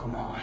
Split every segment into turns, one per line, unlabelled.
Come on.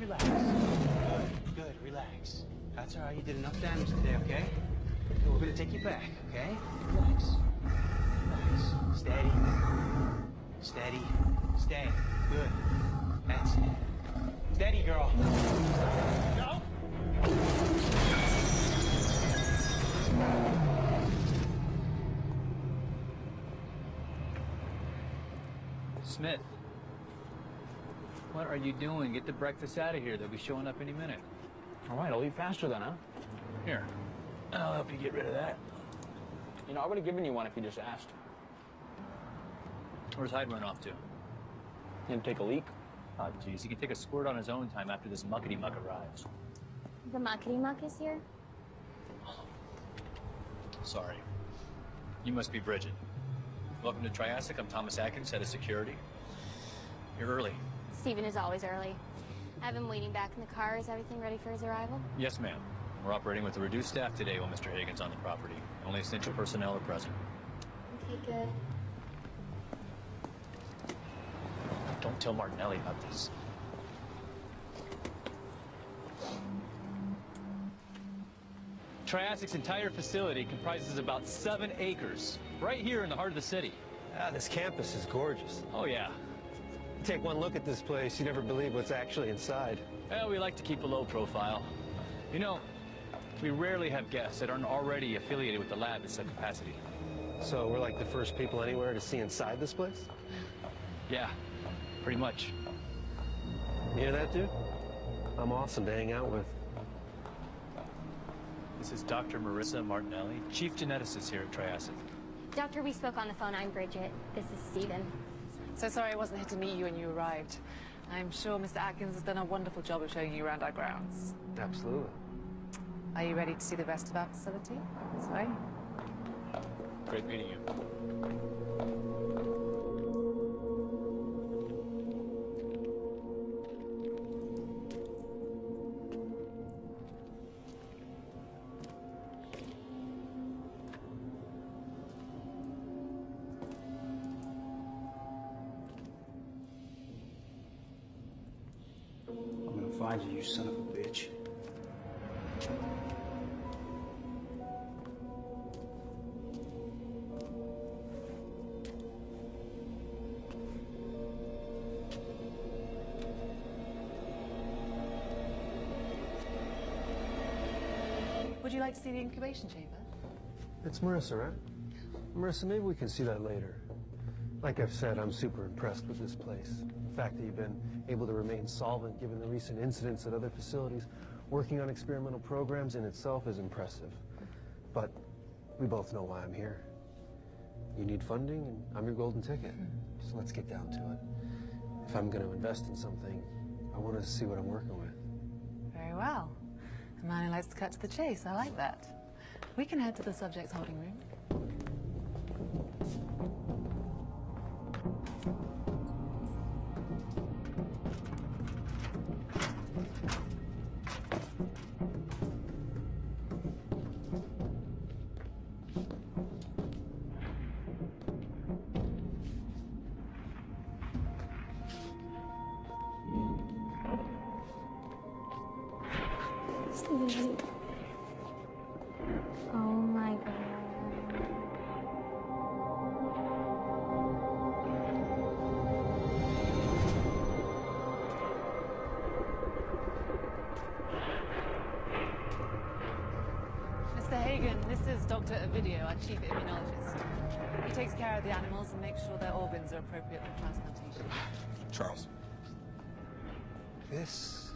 Relax. Good, relax. That's all right, you did enough damage today, okay? We're gonna take you back, okay? Relax. Relax. Steady. Steady. Stay. Good. That's it. Steady, girl. Go!
Smith. What are you doing? Get the breakfast out of here. They'll be showing up any minute.
All right, I'll eat faster then, huh?
Here, I'll help you get rid of that.
You know, I would have given you one if you just asked.
Where's Hyde run off to?
Him take a leak?
Oh, geez, he can take a squirt on his own time after this muckety-muck arrives.
The muckety-muck is here?
Sorry. You must be Bridget. Welcome to Triassic. I'm Thomas Atkins, head of security. You're early.
Steven is always early. I have him waiting back in the car. Is everything ready for his arrival?
Yes, ma'am. We're operating with a reduced staff today while Mr. Hagen's on the property. Only essential personnel are present.
Okay, good.
Don't tell Martinelli about this. Triassic's entire facility comprises about 7 acres, right here in the heart of the city.
Ah, this campus is gorgeous.
Oh, yeah.
Take one look at this place, you never believe what's actually inside.
Well, we like to keep a low profile. You know, we rarely have guests that aren't already affiliated with the lab at some capacity.
So we're like the first people anywhere to see inside this place?
Yeah, pretty much.
You hear that, dude? I'm awesome to hang out with.
This is Dr. Marissa Martinelli, chief geneticist here at Triassic.
Doctor, we spoke on the phone. I'm Bridget. This is Steven.
So sorry I wasn't here to meet you when you arrived. I'm sure Mr. Atkins has done a wonderful job of showing you around our grounds.
Absolutely.
Are you ready to see the rest of our facility? Sorry?
Great meeting you.
I'm gonna find you, you son of a bitch.
Would you like to see the incubation chamber?
It's Marissa, right? Marissa, maybe we can see that later. Like I've said, I'm super impressed with this place. The fact that you've been able to remain solvent given the recent incidents at other facilities, working on experimental programs in itself is impressive. But we both know why I'm here. You need funding, and I'm your golden ticket. So let's get down to it. If I'm going to invest in something, I want to see what I'm working with.
Very well. A man who likes to cut to the chase. I like that. We can head to the subject's holding room.
Steven. Oh my God.
Well, Dr. Ovidio, our chief immunologist. He takes care of the animals and makes sure their organs are appropriate for transplantation.
Charles.
This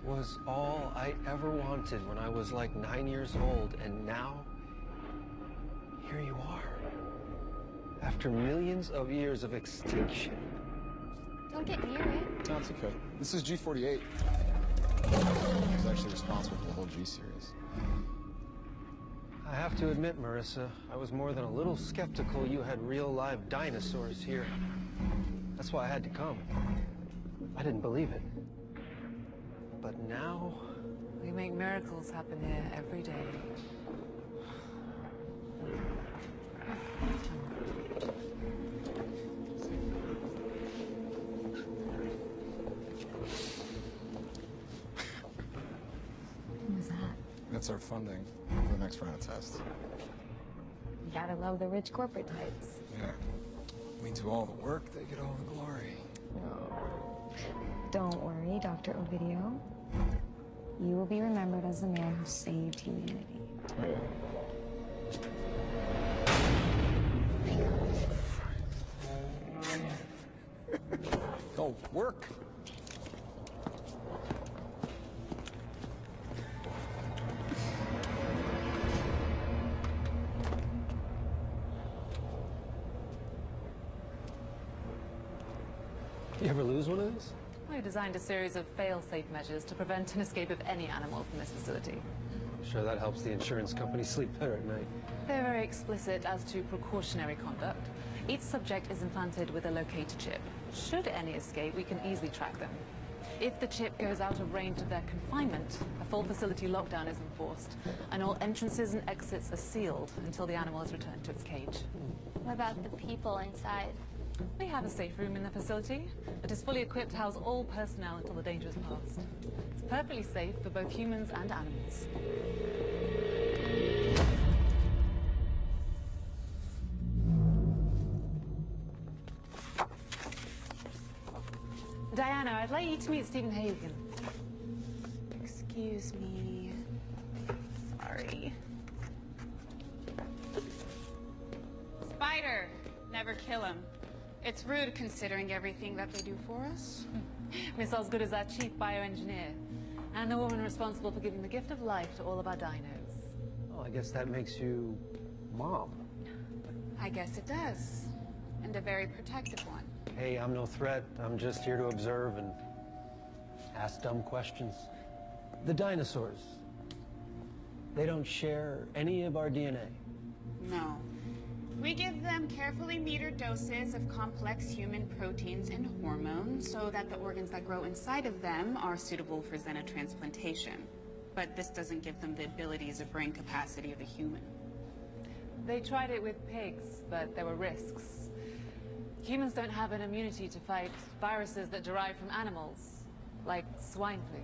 was all I ever wanted when I was like 9 years old, and now, here you are. After millions of years of extinction.
Don't get near it.
That's okay. This is G48. He's actually responsible for the whole G series.
I have to admit, Marissa, I was more than a little skeptical you had real live dinosaurs here. That's why I had to come. I didn't believe it. But now...
We make miracles happen here every day.
What was that?
That's our funding for the next round of tests.
You gotta love the rich corporate types.
Yeah. We do all the work, they get all the glory.
Oh. Don't worry, Dr. Ovidio. You will be remembered as the man who saved humanity.
Go work.
You ever lose one of these?
I designed a series of fail-safe measures to prevent an escape of any animal from this facility.
I'm sure that helps the insurance company sleep better at night.
They're very explicit as to precautionary conduct. Each subject is implanted with a locator chip. Should any escape, we can easily track them. If the chip goes out of range of their confinement, a full facility lockdown is enforced, and all entrances and exits are sealed until the animal is returned to its cage.
What about the people inside?
We have a safe room in the facility that is fully equipped to house all personnel until the danger is past. It's perfectly safe for both humans and animals. Diana, I'd like you to meet Stephen Hagen.
Excuse me. Sorry. Spider! Never kill him. It's rude considering everything that they do for us.
Miss Osgood is our chief bioengineer, and the woman responsible for giving the gift of life to all of our dinos.
Well, I guess that makes you Mom.
I guess it does. And a very protective one.
Hey, I'm no threat. I'm just here to observe and ask dumb questions. The dinosaurs, they don't share any of our DNA.
No. We give them carefully metered doses of complex human proteins and hormones so that the organs that grow inside of them are suitable for xenotransplantation. But this doesn't give them the abilities or brain capacity of a human.
They tried it with pigs, but there were risks. Humans don't have an immunity to fight viruses that derive from animals, like swine flu.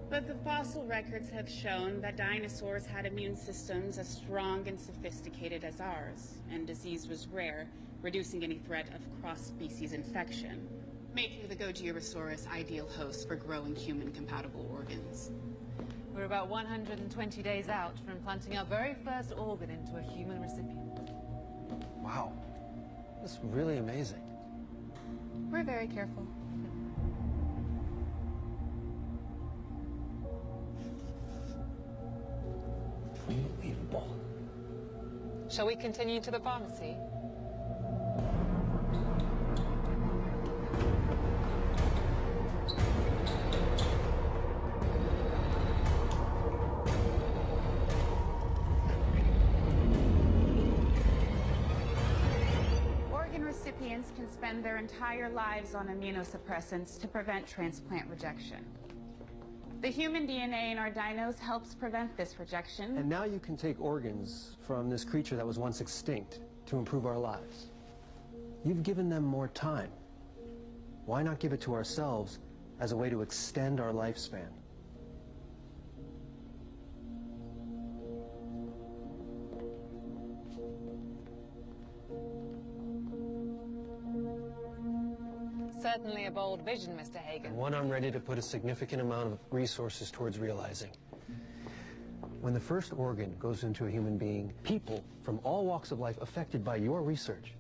But the fossil records have shown that dinosaurs had immune systems as strong and sophisticated as ours, and disease was rare, reducing any threat of cross-species infection, making the Gogiosaurus ideal host for growing human-compatible organs.
We're about 120 days out from implanting our very first organ into a human recipient.
Wow, that's really amazing.
We're very careful.
Unbelievable.
Shall we continue to the pharmacy?
Organ recipients can spend their entire lives on immunosuppressants to prevent transplant rejection. The human DNA in our dinos helps prevent this rejection.
And now you can take organs from this creature that was once extinct to improve our lives. You've given them more time. Why not give it to ourselves as a way to extend our lifespan?
Certainly a bold vision, Mr. Hagen.
And one I'm ready to put a significant amount of resources towards realizing. When the first organ goes into a human being, people from all walks of life affected by your research,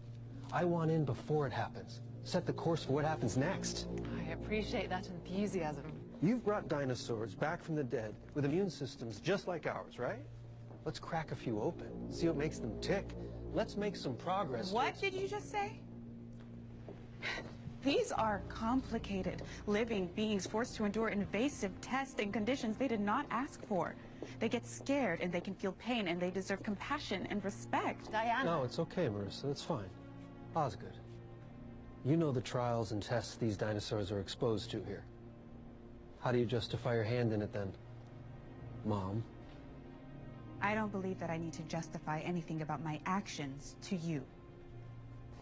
I want in before it happens. Set the course for what happens next.
I appreciate that enthusiasm.
You've brought dinosaurs back from the dead with immune systems just like ours, right? Let's crack a few open, see what makes them tick. Let's make some progress.
What did you just say? These are complicated, living beings forced to endure invasive tests and conditions they did not ask for. They get scared and they can feel pain and they deserve compassion and respect.
Diana.
No, it's okay, Marissa. That's fine. Osgood, you know the trials and tests these dinosaurs are exposed to here. How do you justify your hand in it then, Mom?
I don't believe that I need to justify anything about my actions to you.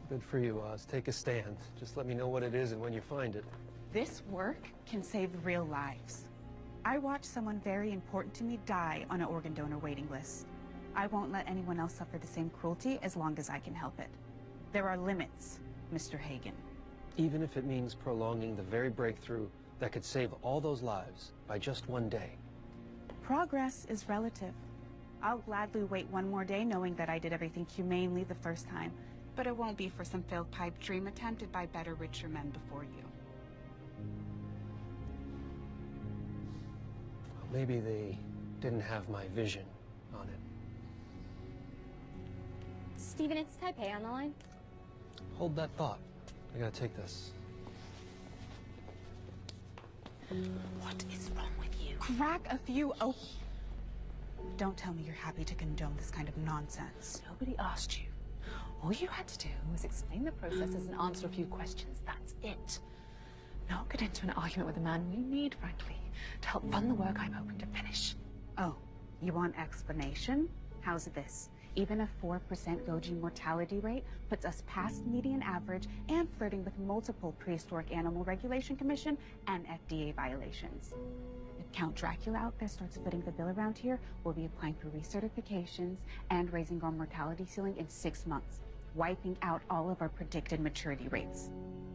Good for you, Oz. Take a stand. Just let me know what it is and when you find it.
This work can save real lives. I watched someone very important to me die on an organ donor waiting list. I won't let anyone else suffer the same cruelty as long as I can help it. There are limits, Mr. Hagen.
Even if it means prolonging the very breakthrough that could save all those lives by just one day.
Progress is relative. I'll gladly wait one more day knowing that I did everything humanely the first time, but it won't be for some failed pipe dream attempted by better, richer men before you.
Maybe they didn't have my vision on it.
Steven, it's Taipei on the line.
Hold that thought. I gotta take this.
What is wrong with you? Crack a few open. Don't tell me you're happy to condone this kind of nonsense.
Nobody asked you. All you had to do was explain the processes and answer a few questions. That's it. Not get into an argument with a man we need, frankly, to help fund the work I'm hoping to finish.
Oh, you want explanation? How's this? Even a 4% Goji mortality rate puts us past median average and flirting with multiple prehistoric animal regulation commission and FDA violations. If Count Dracula out there starts footing the bill around here, we'll be applying for recertifications and raising our mortality ceiling in 6 months, wiping out all of our predicted maturity rates.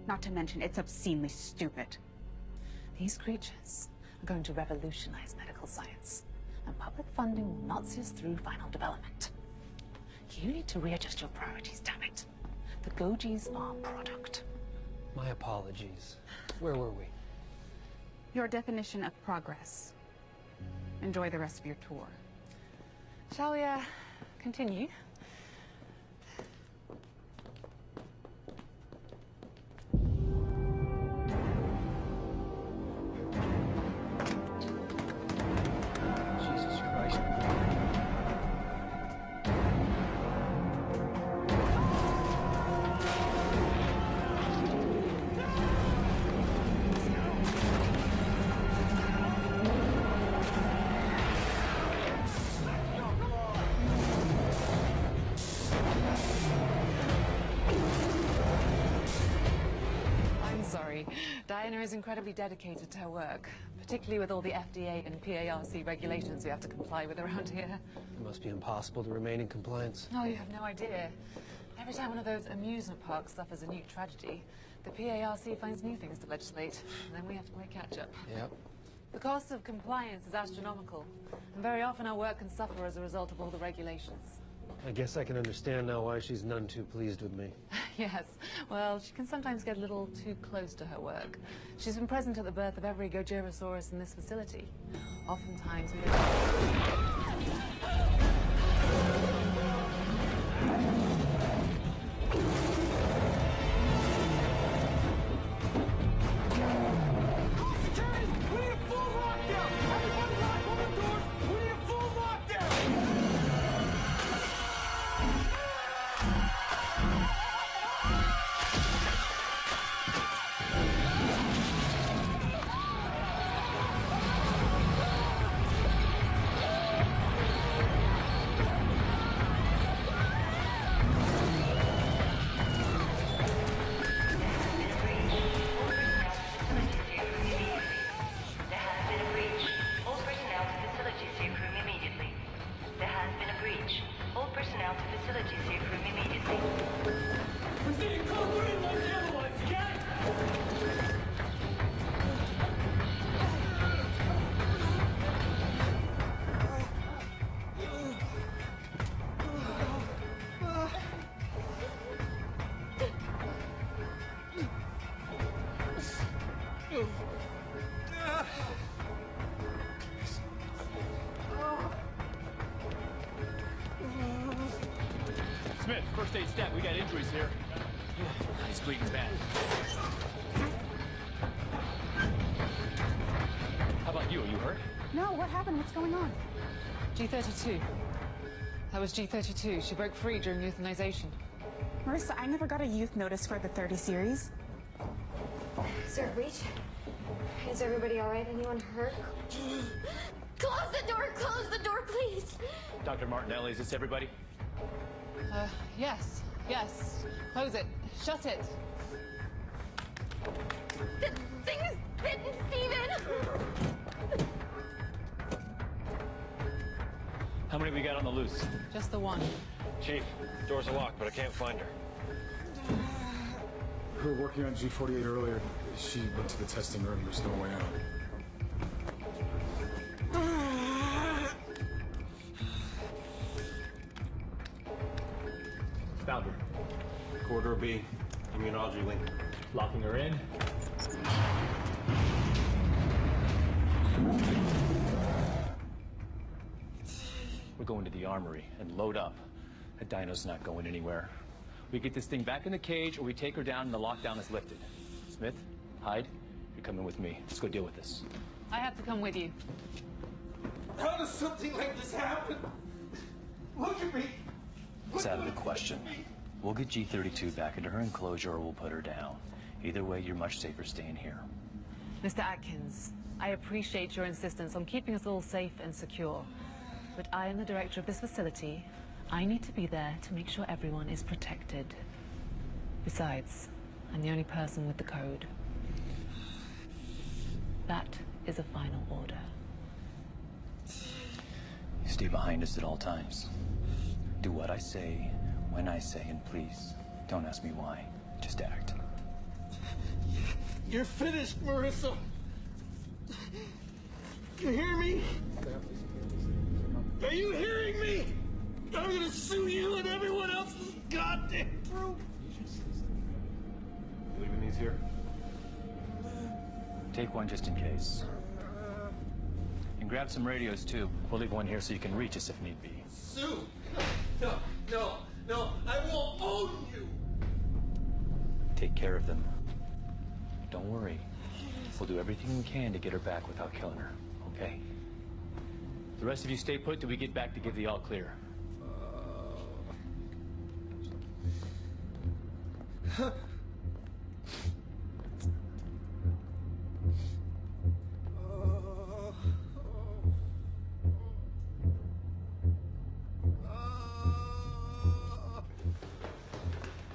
Not to mention, it's obscenely stupid.
These creatures are going to revolutionize medical science, and public funding will not see us through final development. You need to readjust your priorities, damn it. The Gojis are product.
My apologies. Where were we?
Your definition of progress. Enjoy the rest of your tour.
Shall we, continue?
Jesus Christ.
Diana is incredibly dedicated to her work, particularly with all the FDA and PARC regulations we have to comply with around here.
It must be impossible to remain in compliance.
Oh, you have no idea. Every time one of those amusement parks suffers a new tragedy, the PARC finds new things to legislate, and then we have to play catch-up.
Yep.
The cost of compliance is astronomical, and very often our work can suffer as a result of all the regulations.
I guess I can understand now why she's none too pleased with me.
Yes, well, she can sometimes get a little too close to her work. She's been present at the birth of every Gojirosaurus in this facility. Oftentimes we...
got injuries here. He's bleeding bad. How about you? Are you hurt?
No, what happened? What's going on? G32. That was G32. She broke free during euthanization.
Marissa, I never got a youth notice for the 30 series.
Sir, Breach? Is everybody all right? Anyone hurt?
Close the door, please.
Dr. Martinelli, is this everybody?
Yes. Yes. Close it. Shut it.
The thing is bitten, Steven.
How many we got on the loose?
Just the one.
Chief, doors are locked, but I can't find her.
We were working on G48 earlier. She went to the testing room. There's no way out.
Found her. Corridor B, immunology wing.
Locking her in. We're going to the armory and load up. That dino's not going anywhere. We get this thing back in the cage, or we take her down and the lockdown is lifted. Smith, Hyde, you're coming with me. Let's go deal with this.
I have to come with you.
How does something like this happen? Look at me.
It's out of the question. We'll get G32 back into her enclosure, or we'll put her down. Either way, you're much safer staying here.
Mr. Atkins, I appreciate your insistence on keeping us all safe and secure. But I am the director of this facility. I need to be there to make sure everyone is protected. Besides, I'm the only person with the code. That is a final order.
You stay behind us at all times. Do what I say, when I say, and please, don't ask me why. Just act.
You're finished, Marissa. You hear me? Are you hearing me? I'm gonna sue you and everyone else's goddamn group.
You leaving these here?
Take one just in case. And grab some radios, too. We'll leave one here so you can reach us if need be.
Sue? No. I won't own you.
Take care of them. Don't worry. We'll do everything we can to get her back without killing her, okay? The rest of you stay put till we get back to give the all clear.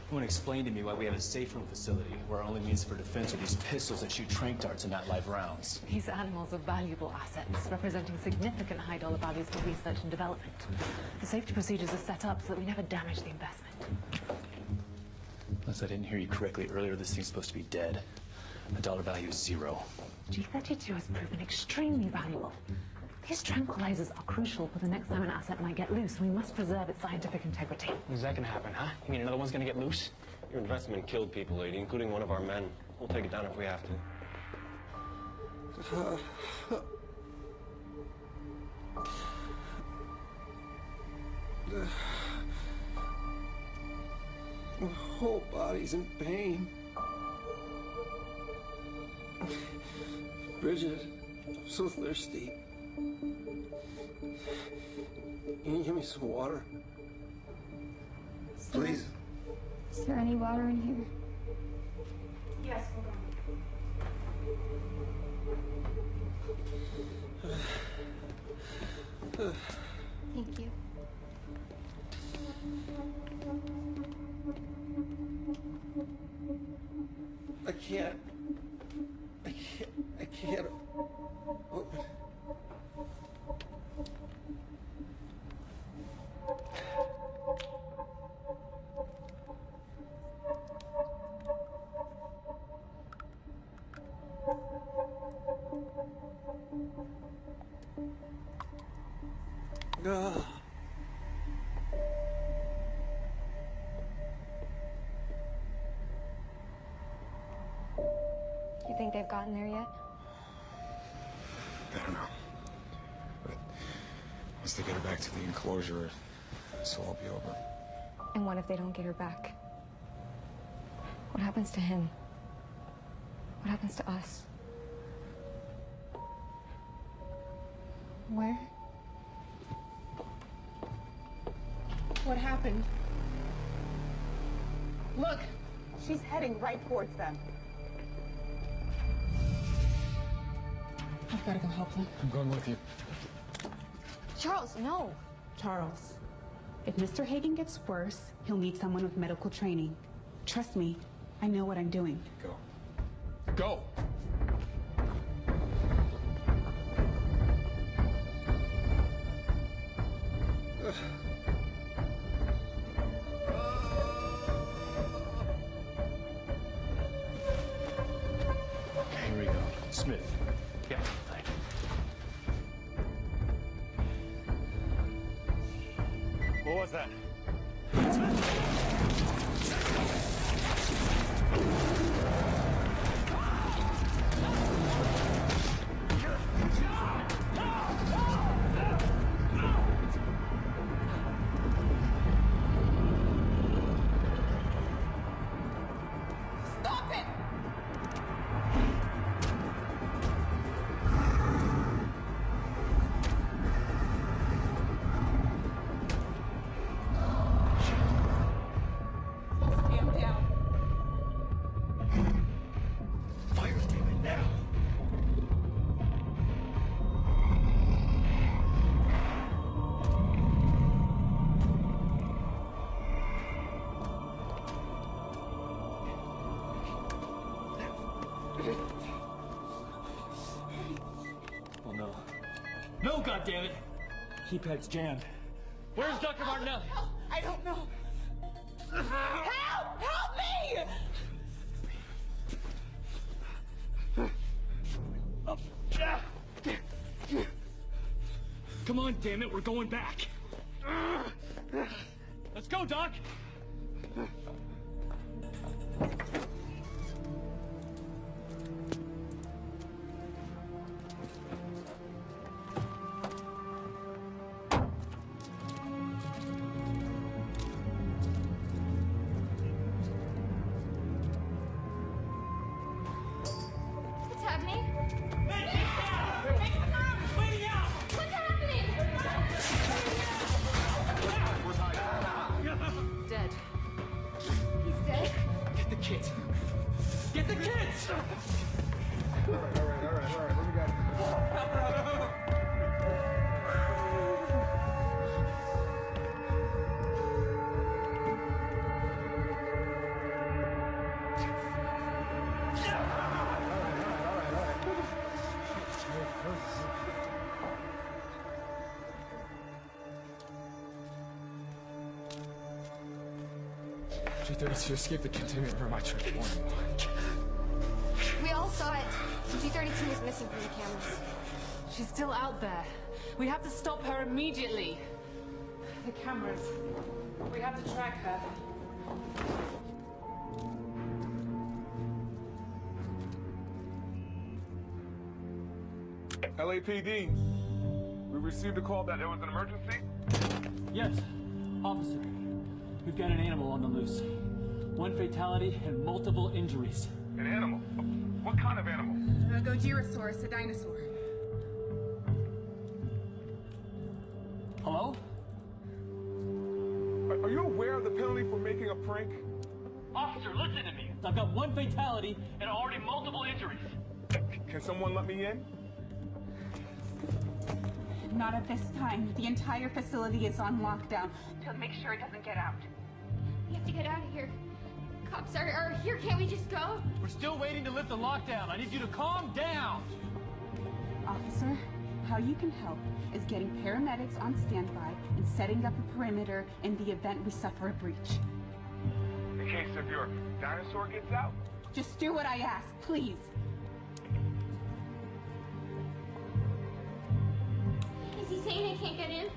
You want to explain to me why we have a safe room facility where our only means for defense are these pistols that shoot tranq darts and not live rounds?
These animals are valuable assets, representing significant high-dollar values for research and development. The safety procedures are set up so that we never damage the investment.
Unless I didn't hear you correctly earlier, this thing's supposed to be dead. The dollar value is 0.
G32 has proven extremely valuable. These tranquilizers are crucial for the next time an asset might get loose. We must preserve its scientific integrity.
When's that gonna happen, huh? You mean another one's gonna get loose? Your investment killed people, lady, including one of our men. We'll take it down if we have to.
My whole body's in pain. Bridget, I'm so thirsty. Can you give me some water? Please.
Is there any water in here?
Yes, hold on.
Thank you.
I can't. Open. Ugh.
You think they've gotten there yet?
I don't know. But once they get her back to the enclosure, this will all be over.
And what if they don't get her back? What happens to him? What happens to us?
Where? What happened? Look, she's heading right towards them. I've got to go help them.
I'm going with you.
Charles, no.
Charles, if Mr. Hagen gets worse, he'll need someone with medical training. Trust me, I know what I'm doing.
Go. Go!
Okay, here we go. Smith. Yeah, fine.
What was that?
Stop it! Stand down.
Fire David now!
Oh no. No, goddammit! Keypad's jammed. Where's Dr. Martinelli?
I don't know. Help! Help me!
Come on, damn it, we're going back. Let's go, Doc.
What's happening? What's happening?
Dead.
He's dead.
Get the kids. Get the kids!
All right. What we got?
G32 escaped the containment room. I tried to warn him.
We all saw it. G32 was missing from the cameras.
She's still out there. We have to stop her immediately. The cameras. We have to track her.
LAPD, we received a call that there was an emergency.
Yes, officer. We've got an animal on the loose. One fatality and multiple injuries.
An animal? What kind of animal?
Gojirasaurus, a dinosaur.
Hello?
Are you aware of the penalty for making a prank?
Officer, listen to me. I've got one fatality and already multiple injuries.
Can someone let me in?
Not at this time. The entire facility is on lockdown to make sure it doesn't get out.
We have to get out of here. Cops are here. Can't we just go?
We're still waiting to lift the lockdown. I need you to calm down.
Officer, how you can help is getting paramedics on standby and setting up a perimeter in the event we suffer a breach.
In case if your dinosaur gets out?
Just do what I ask, please.
Is he saying I can't get in?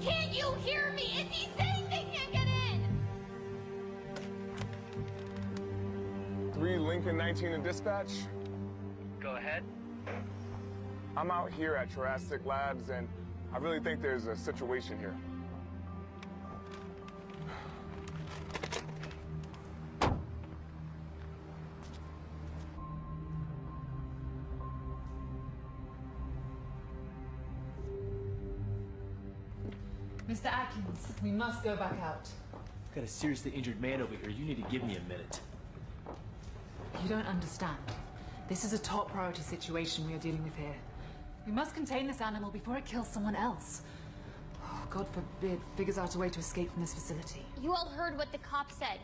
Can't you hear me? Is he saying they can't get in?
3 Lincoln 19 to dispatch.
Go ahead.
I'm out here at Jurassic Labs and I really think there's a situation here.
Mr. Atkins, we must go back out.
Got a seriously injured man over here. You need to give me a minute.
You don't understand. This is a top priority situation we are dealing with here. We must contain this animal before it kills someone else. Oh, God forbid, figures out a way to escape from this facility.
You all heard what the cop said.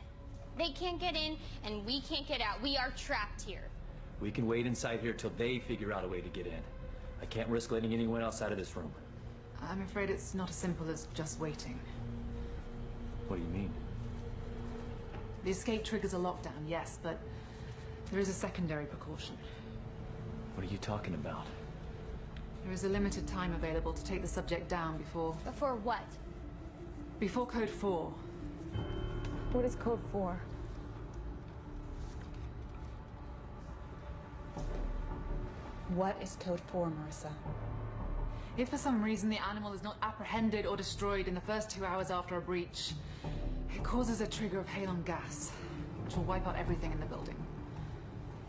They can't get in, and we can't get out. We are trapped here.
We can wait inside here till they figure out a way to get in. I can't risk letting anyone else out of this room.
I'm afraid it's not as simple as just waiting.
What do you mean?
The escape triggers a lockdown, yes, but there is a secondary precaution.
What are you talking about?
There is a limited time available to take the subject down before...
Before what?
Before Code 4.
What is Code 4?
What is Code 4, Marissa?
If for some reason the animal is not apprehended or destroyed in the first 2 hours after a breach, it causes a trigger of halon gas, which will wipe out everything in the building.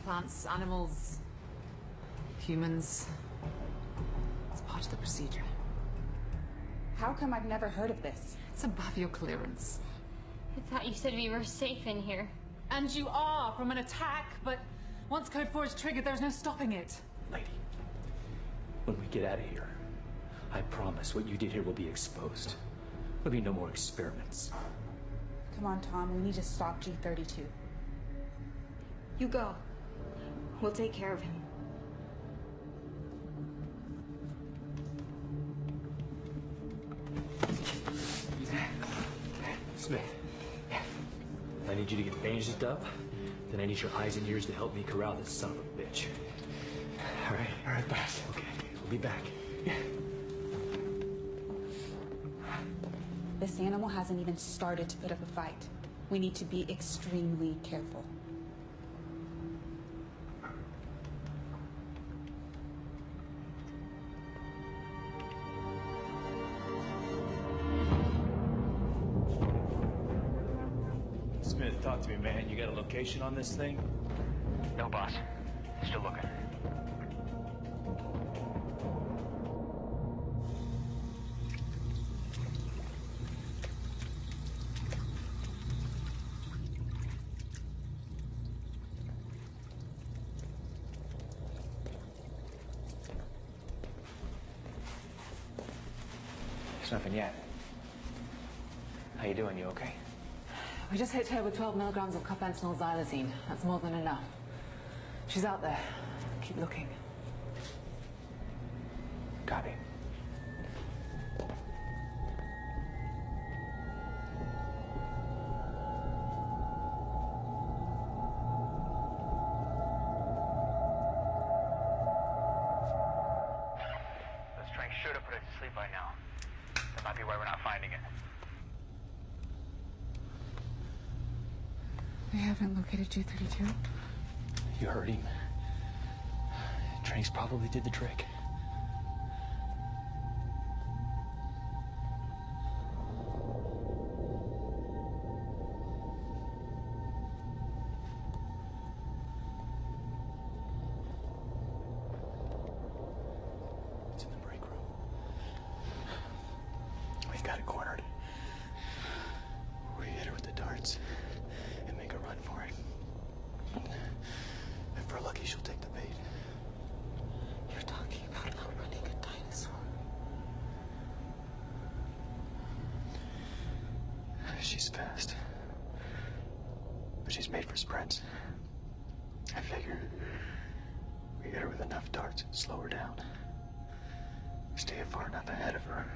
Plants, animals, humans. It's part of the procedure.
How come I've never heard of this?
It's above your clearance.
I thought you said we were safe in here.
And you are from an attack, but once Code 4 is triggered, there's no stopping it.
Lady, when we get out of here, I promise what you did here will be exposed. There'll be no more experiments.
Come on, Tom, we need to stop G32.
You go. We'll take care of him.
Smith, I need you to get bandaged up, then I need your eyes and ears to help me corral this son of a bitch. All right, boss. Okay, we'll be back.
This animal hasn't even started to put up a fight. We need to be extremely careful.
Smith, talk to me, man. You got a location on this thing?
No, boss. Still looking. There's nothing yet. How you doing? You okay?
We just hit her with 12 milligrams of carfentanil xylazine. That's more than enough. She's out there. Keep looking.
Copy. This train should have put it to sleep by now. That might be why we're not finding it.
We haven't located G32.
You heard him. Tranks probably did the trick. It's in the break room. We've got it cornered. We hit her with the darts and make a run for it. If we're lucky, she'll take the bait.
You're talking about outrunning a dinosaur.
She's fast. But she's made for sprints. I figure we hit her with enough darts and slow her down. Stay far enough ahead of her.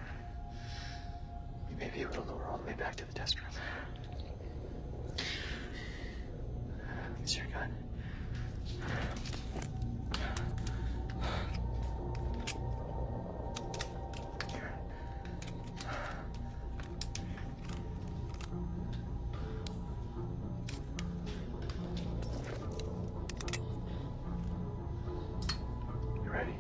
We may be able to lure her all the way back to the test room. Is your gun? Here. You ready?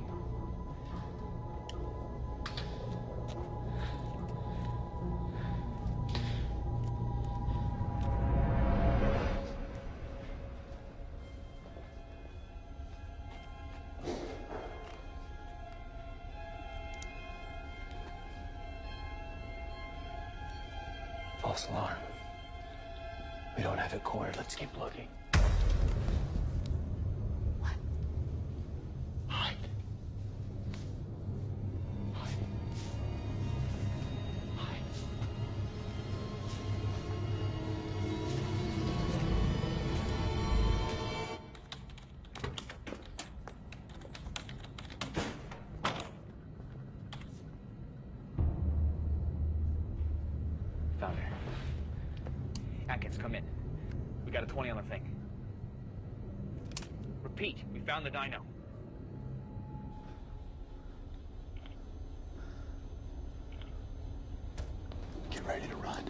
false alarm. We don't have it cornered. Let's keep looking.
What?
Hide. Hide. Hide.
Found her. Atkins, come in. We got a 20 on the thing. Repeat, we found the dino.
Get ready to run.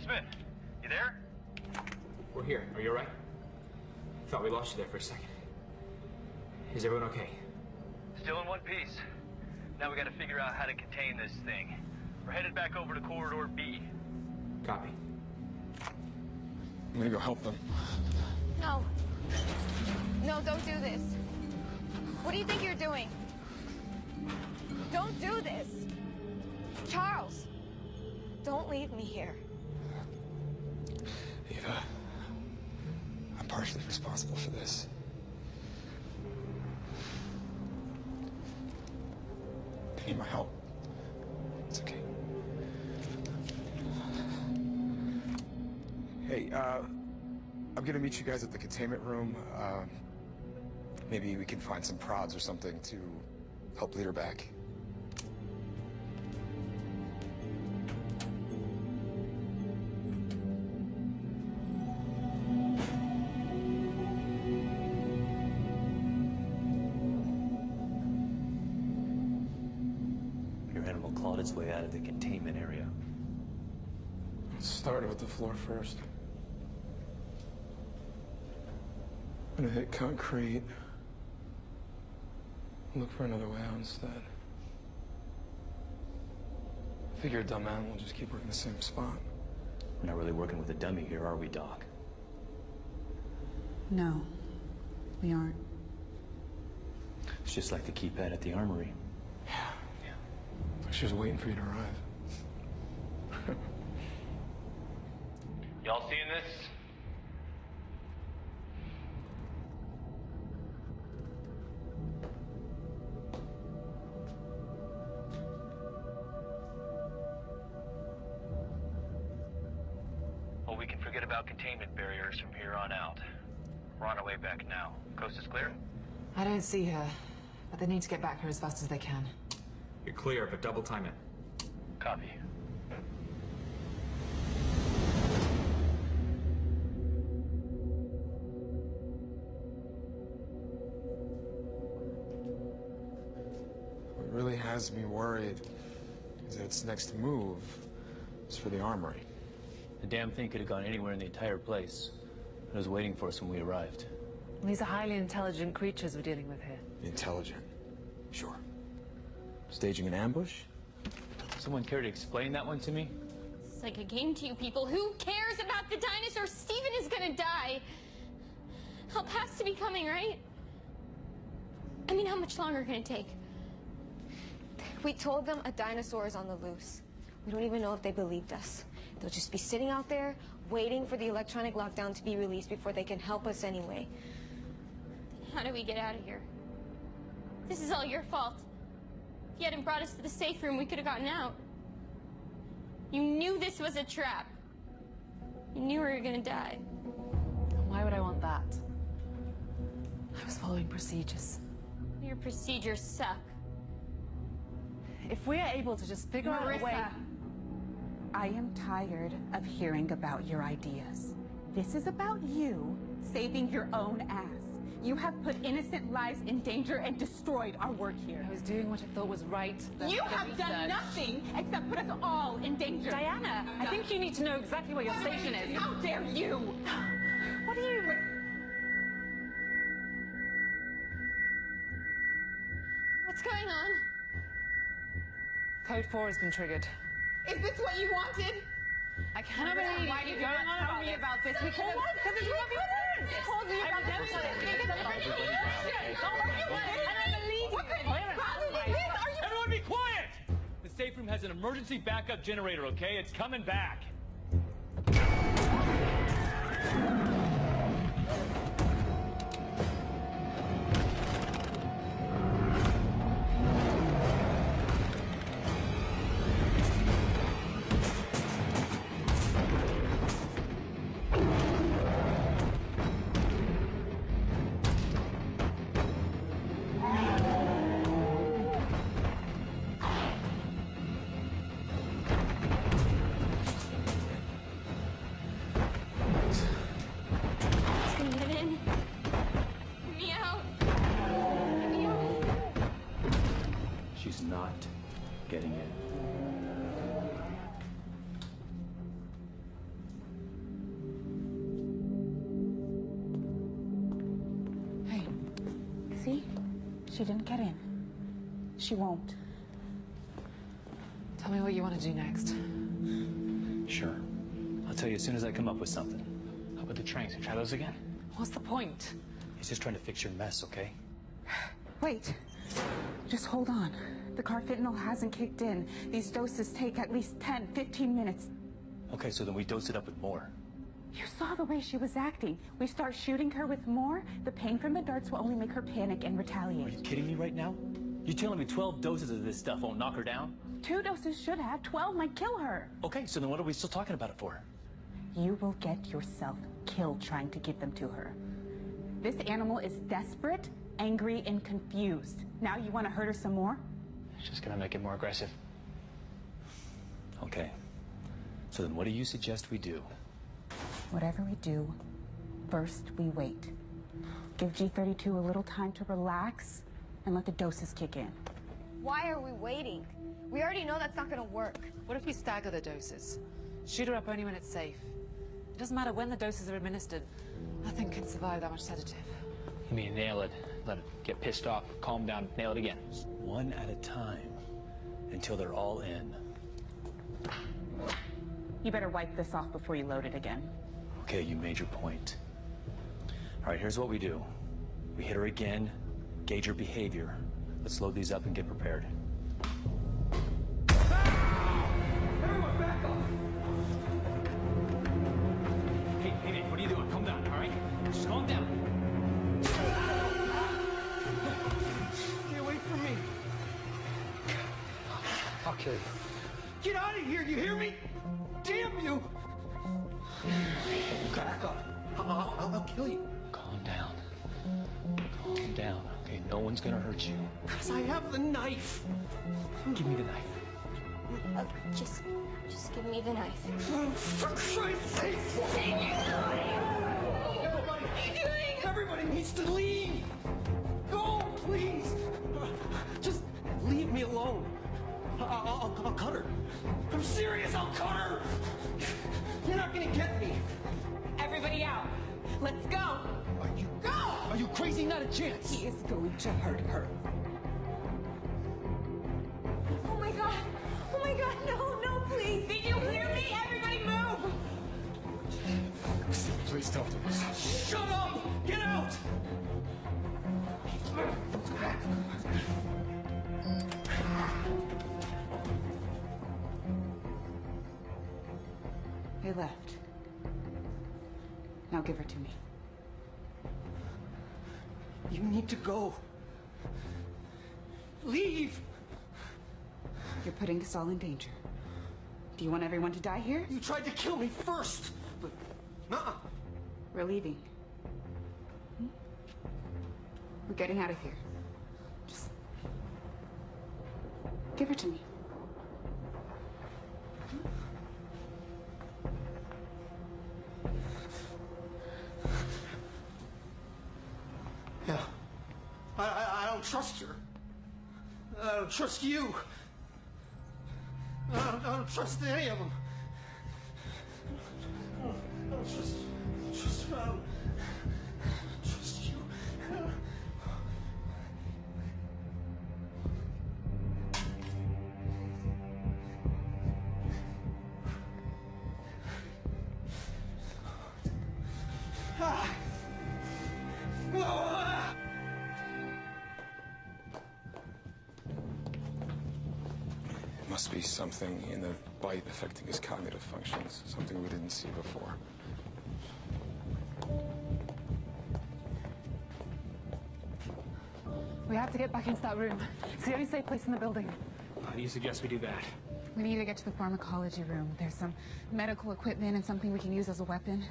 Smith, you there? We're here. Are you all right? Thought we lost you there for a second. Is everyone okay?
Still in one piece. Now we gotta figure out how to contain this thing. We're headed back over to Corridor B.
Copy.
I'm gonna go help them.
No. No, don't do this. What do you think you're doing? Don't do this. Charles, don't leave me here.
Eva, I'm partially responsible for this. I need my help. It's okay. Hey, I'm gonna meet you guys at the containment room. Maybe we can find some prods or something to help lead her back.
Your animal clawed its way out of the containment area.
Let's start with the floor first. I'm gonna hit concrete. Look for another way out instead. Figure a dumb animal will just keep working the same spot.
We're not really working with a dummy here, are we, Doc?
No, we aren't.
It's just like the keypad at the armory.
Yeah. She was waiting for you to arrive.
Y'all seeing this? Well, we can forget about containment barriers from here on out. We're on our way back now. Coast is clear?
I don't see her, but they need to get back here as fast as they can.
You're clear, but double time it.
Copy.
has me worried is that its next move is for the armory.
The damn thing could have gone anywhere in the entire place. It was waiting for us when we arrived.
These are highly intelligent creatures we're dealing with here.
Intelligent. Sure. Staging an ambush?
Someone care to explain that one to me?
It's like a game to you people. Who cares about the dinosaur? Steven is gonna die. Help has to be coming, right? I mean, how much longer can it take?
We told them a dinosaur is on the loose. We don't even know if they believed us. They'll just be sitting out there, waiting for the electronic lockdown to be released before they can help us anyway.
How do we get out of here? This is all your fault. If you hadn't brought us to the safe room, we could have gotten out. You knew this was a trap. You knew we were gonna die.
Why would I want that? I was following procedures.
Your procedures suck.
If we're able to just figure out a way...
I am tired of hearing about your ideas. This is about you saving your own ass. You have put innocent lives in danger and destroyed our work here.
I was doing what I thought was right.
You have done nothing except put us all in danger.
Diana, I think you need to know exactly where your station is.
How dare you?
What are you...
What's going on?
Code 4 has been triggered.
Is this what you wanted?
I cannot believe
why did you not tell me about this? We could have...
Because it's one of your friends.
Told me about this.
Everyone be quiet! The safe room has an emergency backup generator, okay? It's coming back. She's not getting in.
Hey, see? She didn't get in. She won't.
Tell me what you want to do next.
Sure. I'll tell you as soon as I come up with something.
How about the trains? Try those again?
What's the point?
He's just trying to fix your mess, okay?
Wait. Just hold on. The carfentanil hasn't kicked in. These doses take at least 10, 15 minutes.
Okay, so then we dose it up with more.
You saw the way she was acting. We start shooting her with more, the pain from the darts will only make her panic and retaliate.
Are you kidding me right now? You telling me 12 doses of this stuff won't knock her down?
2 doses should have. 12 might kill her.
Okay, so then what are we still talking about it for?
You will get yourself killed trying to give them to her. This animal is desperate, angry, and confused. Now you want to hurt her some more?
It's just gonna make it more aggressive.
Okay. So then what do you suggest we do?
Whatever we do, first we wait. Give G32 a little time to relax and let the doses kick in.
Why are we waiting? We already know that's not gonna work.
What if we stagger the doses? Shoot her up only when it's safe. It doesn't matter when the doses are administered. Nothing can survive that much sedative.
You mean nail it, let it get pissed off, calm down, nail it again.
One at a time, until they're all in.
You better wipe this off before you load it again.
Okay, you made your point. All right, here's what we do. We hit her again, gauge her behavior. Let's load these up and get prepared.
Everyone back off!
Hey, what are you doing? Calm down, all right? Just calm down.
Stay away from me!
Okay.
Get out of here, you hear me? Damn you! Back up. I'll kill you.
Calm down. Calm down, okay? No one's gonna hurt you.
Because I have the knife.
Give me the knife.
Just give me the knife.
For Christ's sake! Everybody needs to leave! Go, please! Just leave me me alone. I'll cut her. I'm serious, I'll cut her! You're not gonna get me!
Everybody out. Let's go.
Are you crazy? Not a chance!
He is going to hurt her.
Oh my god! Oh my god, no, please!
Did you hear me? Everybody move!
Please don't do this.
Shut up! Get out!
They left. Now give her to me.
You need to go. Leave!
You're putting us all in danger. Do you want everyone to die here?
You tried to kill me first, but nuh-uh.
We're leaving. We're getting out of here. Just give her to me.
Yeah. I don't trust her. I don't trust you. I don't trust any of them. I don't trust her. I don't trust you.
Must be something in the bite affecting his cognitive functions, something we didn't see before.
We have to get back into that room. It's the only safe place in the building.
How do you suggest we do that?
We need to get to the pharmacology room. There's some medical equipment and something we can use as a weapon.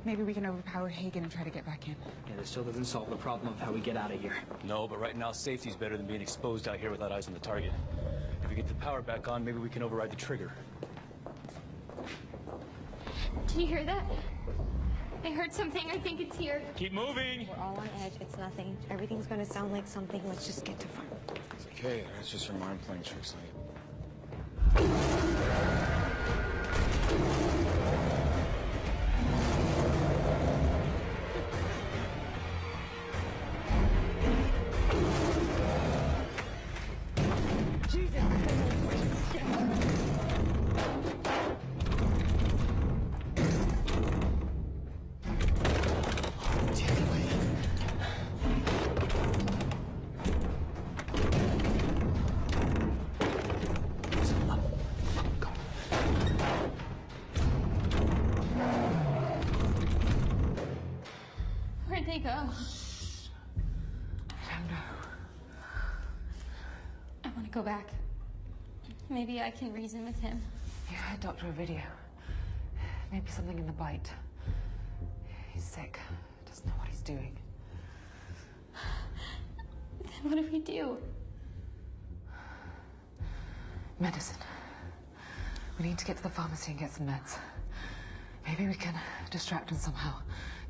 Maybe we can overpower Hagen and try to get back in.
Yeah, this still doesn't solve the problem of how we get out of here.
No, but right now safety's better than being exposed out here without eyes on the target. If we get the power back on, maybe we can override the trigger.
Did you hear that? I heard something. I think it's here.
Keep moving!
We're all on edge. It's nothing. Everything's gonna sound like something. Let's just get to farm.
It's okay, it's just your mind playing tricks on you.
Where'd they go?
I don't know.
I want to go back. Maybe I can reason with him.
Yeah, Dr. Ovidio. Maybe something in the bite. He's sick. Doesn't know what he's doing.
Then what do we do?
Medicine. We need to get to the pharmacy and get some meds. Maybe we can distract him somehow.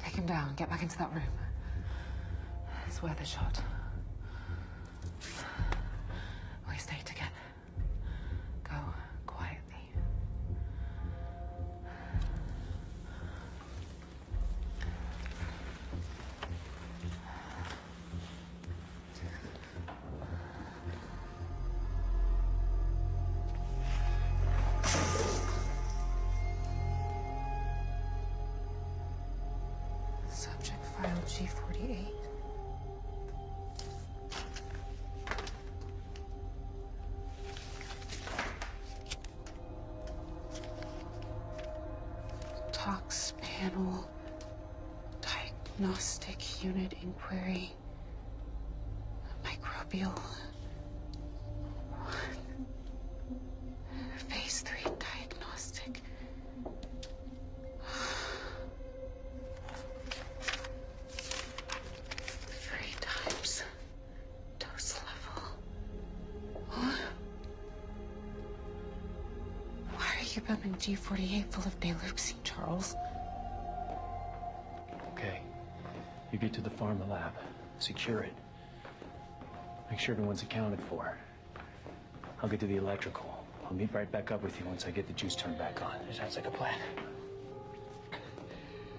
Take him down, get back into that room. It's worth a shot. We stay together. Go quietly. Subject file G48. Tox panel. Diagnostic unit inquiry. Microbial. Phase 3 diagnostic. 3 times dose level. What? Why are you building G48 full of Deluxine, Charles?
Okay. You get to the pharma lab. Secure it. Make sure everyone's accounted for. I'll get to the electrical. I'll meet right back up with you once I get the juice turned back on.
It sounds like a plan.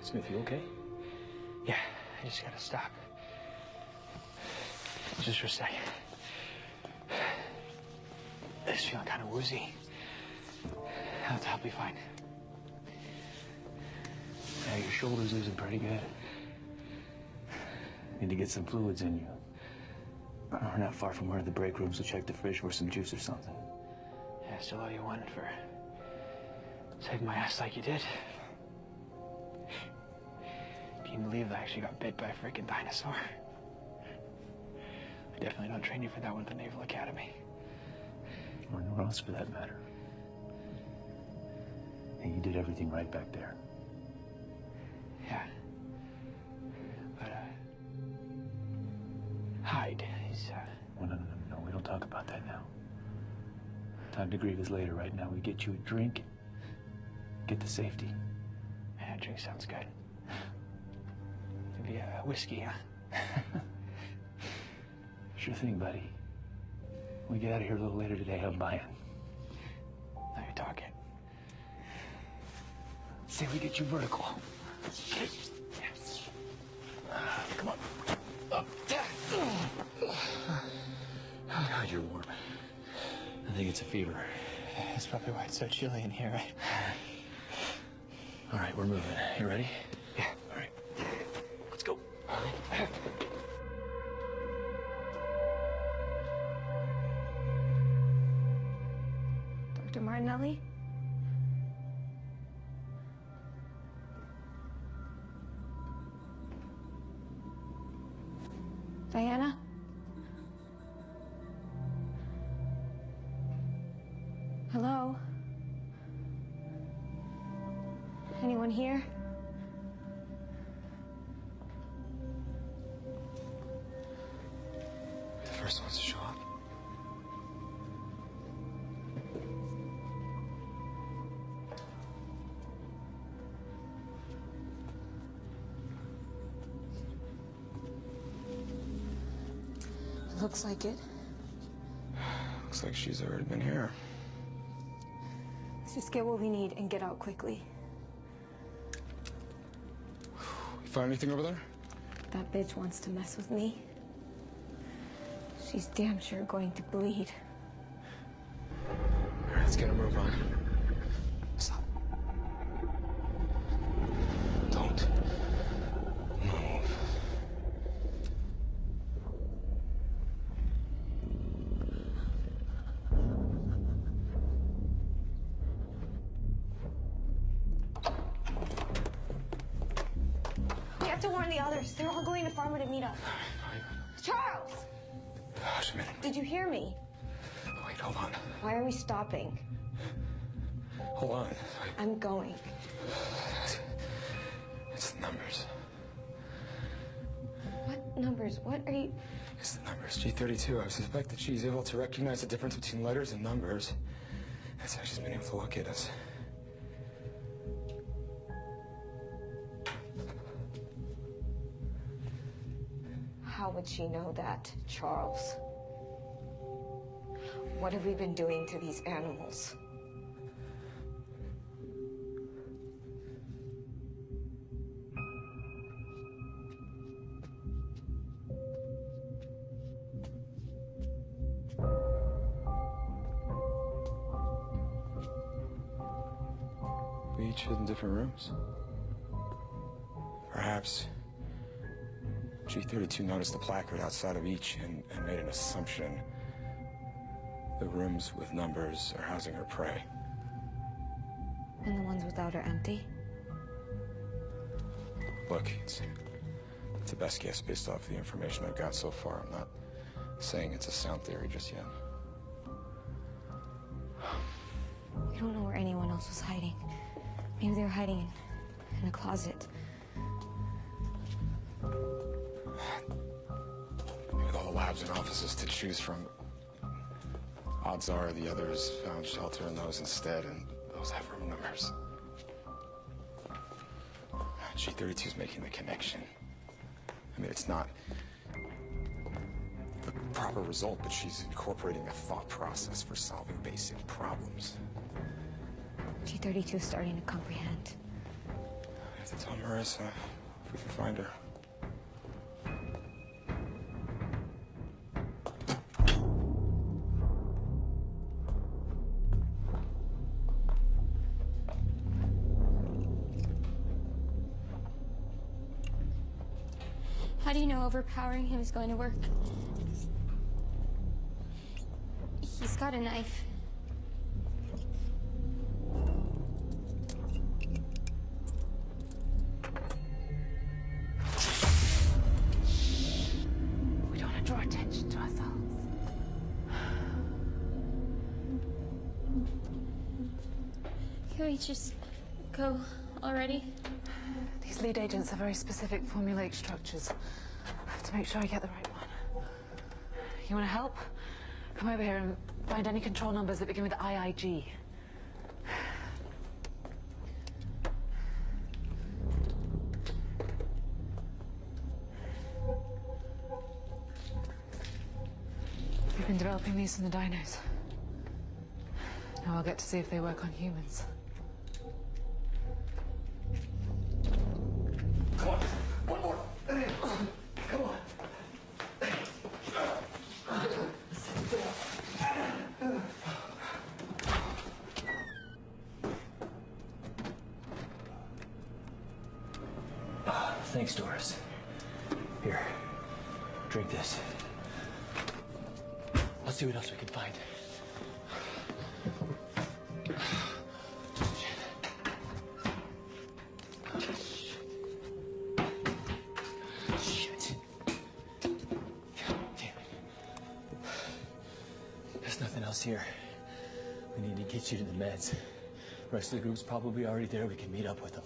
Smith, you okay?
Yeah, I just gotta stop. Just for a second. I'm just feeling kind of woozy. I'll be fine.
Yeah, your shoulder's losing pretty good. Need to get some fluids in you. We're not far from one of the break rooms, so check the fridge for some juice or something.
Yeah, still owe you one for saving my ass like you did. Can you believe I actually got bit by a freaking dinosaur? I definitely don't train you for that one at the Naval Academy.
Or nowhere else for that matter. And you did everything right back there.
Yeah. But, Hyde, he's,
No, we don't talk about that now. Time to grieve is later. Right now, we get you a drink, get to safety.
Yeah, drink sounds good. Maybe a whiskey, huh?
Sure thing, buddy. We get out of here a little later today, I'm buying.
Now you're talking.
Say we get you vertical. Come on. Up. God, you're warm. I think it's a fever.
That's probably why it's so chilly in here, right?
All right, we're moving. You ready?
Yeah.
All right. Let's go.
Dr. Martinelli? Diana? Hello? Anyone here?
We're the first ones to show up.
Looks like it.
Looks like she's already been here.
Let's just get what we need and get out quickly.
You find anything over there?
That bitch wants to mess with me. She's damn sure going to bleed.
All right, let's get a move on. Stop. Don't move.
We have to warn the others. They're all going to Farmer to meet up. Charles!
Gosh, a minute.
Did you hear me?
Wait, hold on.
Why are we stopping?
Hold on. Wait.
I'm going.
It's the numbers.
What numbers? What are you...
It's the numbers. G32. I suspect that she's able to recognize the difference between letters and numbers. That's how she's been able to locate us.
How would she know that, Charles? What have we been doing to these animals?
We each hid in different rooms. Perhaps G32 noticed the placard outside of each and made an assumption. The rooms with numbers are housing her prey.
And the ones without are empty?
Look, it's the best guess based off the information I've got so far. I'm not saying it's a sound theory just yet.
We don't know where anyone else was hiding. Maybe they were hiding in a closet.
With all the labs and offices to choose from, odds are the others found shelter in those instead, and those have room numbers. G32's making the connection. I mean, it's not the proper result, but she's incorporating a thought process for solving basic problems.
G32 is starting to comprehend.
I have to tell Marissa if we can find her.
How do you know overpowering him is going to work? He's got a knife.
We don't want to draw attention to ourselves.
Can we just go already?
These lead agents have very specific formulaic structures. I have to make sure I get the right one. You want to help? Come over here and find any control numbers that begin with IIG. We've been developing these from the dinos. Now I'll get to see if they work on humans.
Come on, one more. Come on.
Thanks, Doris. Here, drink this. Let's see what else we can find. Shit. God damn it. There's nothing else here. We need to get you to the meds. The rest of the group's probably already there. We can meet up with them.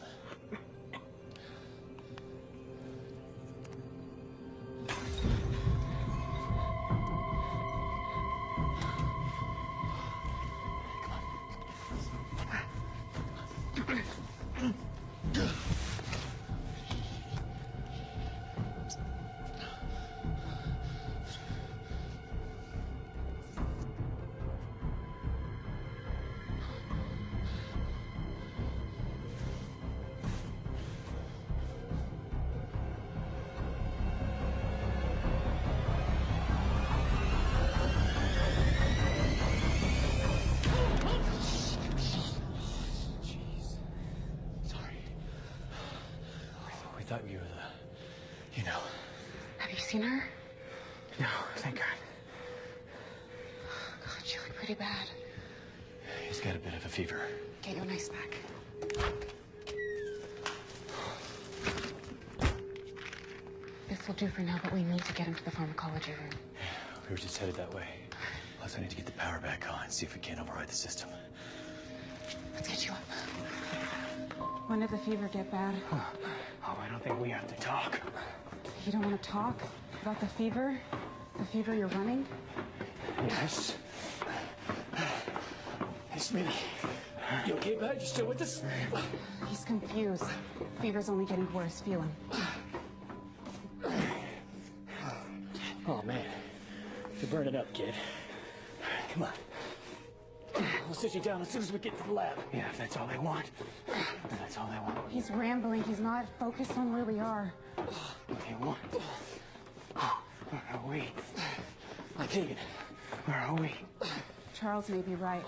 Thought you were the, you know.
Have you seen her?
No, thank God.
God, she looked pretty bad.
He's got a bit of a fever.
Get your knife back. This will do for now, but we need to get him to the pharmacology room.
Yeah, we were just headed that way. Plus, I need to get the power back on, see if we can't override the system.
Let's get you up. When did the fever get bad?
Oh, I don't think we have to talk.
You don't want to talk about the fever? The fever you're running?
Yes. Hey, Smitty. You okay, bud? You still with us?
He's confused. Fever's only getting worse. Feel him.
Oh, man. You're burning up, kid. Come on. We'll sit you down as soon as we get to the lab. Yeah, if that's all they want. Then that's all they want.
He's rambling. He's not focused on where we are.
What do you want? Where are we? Like Hagen. Where are we?
Charles may be right.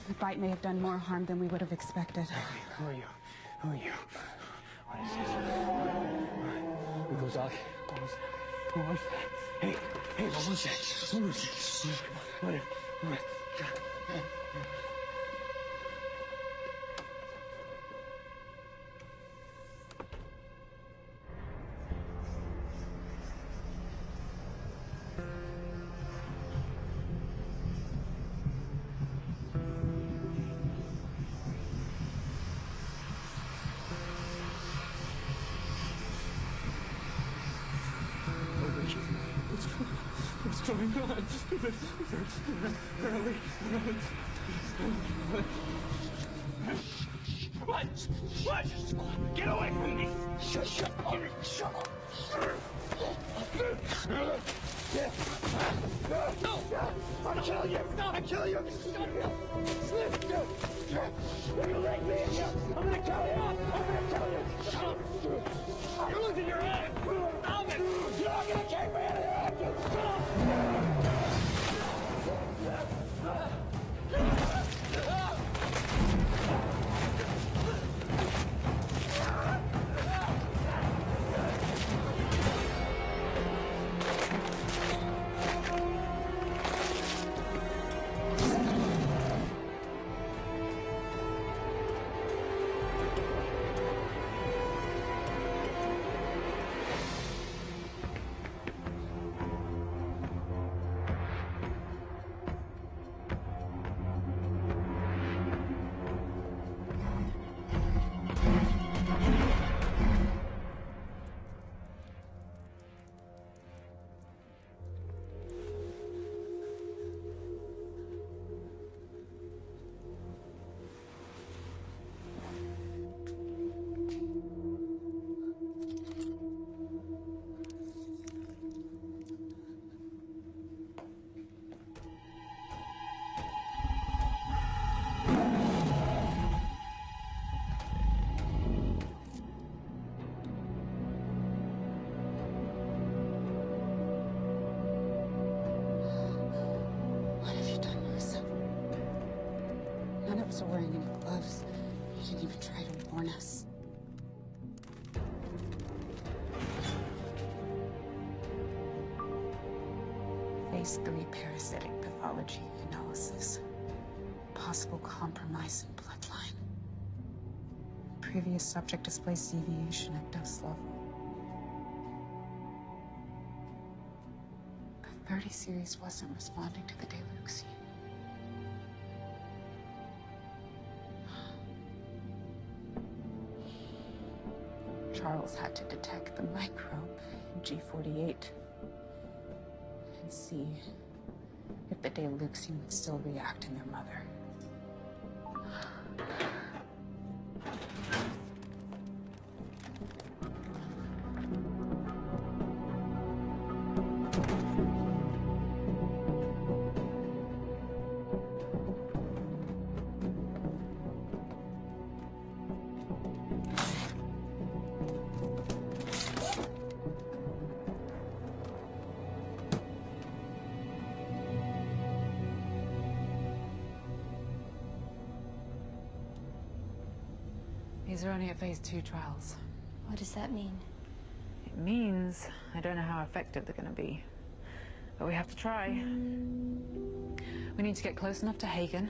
The bite may have done more harm than we would have expected.
Who are you? Who are you? What is this? Who goes out? What was that? Hey, what was that? What was that? What? What's going on? Where are we? What? What? Get away from me! Shut up! Shut up!
kill you! I kill you! Slip! You're gonna leave me in here! I'm gonna kill you! I'm gonna kill you! Shut up! You're losing your head! Stop it! You're not gonna keep me in here! Shut up!
We're wearing any gloves. You didn't even try to warn us. Phase 3 parasitic pathology analysis. Possible compromise in bloodline. Previous subject displays deviation at dose level. The 30 series wasn't responding to the deluxe. Charles had to detect the microbe in G48 and see if the Deluxian would still react in their mother.
These are only at phase 2 trials.
What does that mean?
It means I don't know how effective they're going to be. But we have to try. We need to get close enough to Hagen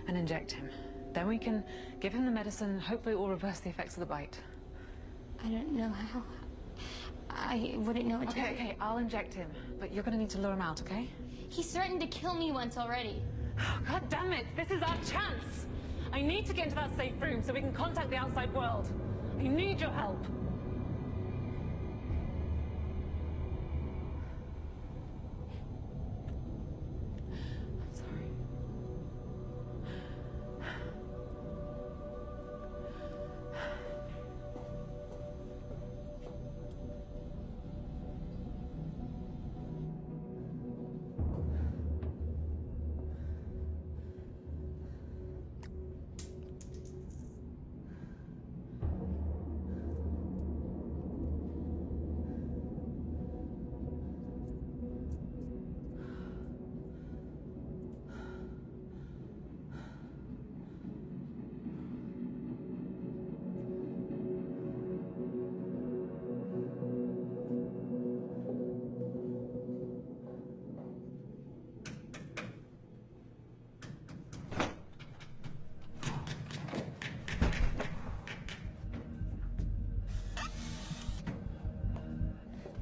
and inject him. Then we can give him the medicine, hopefully it will reverse the effects of the bite.
I don't know how. I wouldn't know what to do.
Okay, I'll inject him. But you're going to need to lure him out, okay?
He's threatened to kill me once already.
Oh, God damn it! This is our chance! I need to get into that safe room so we can contact the outside world. I need your help.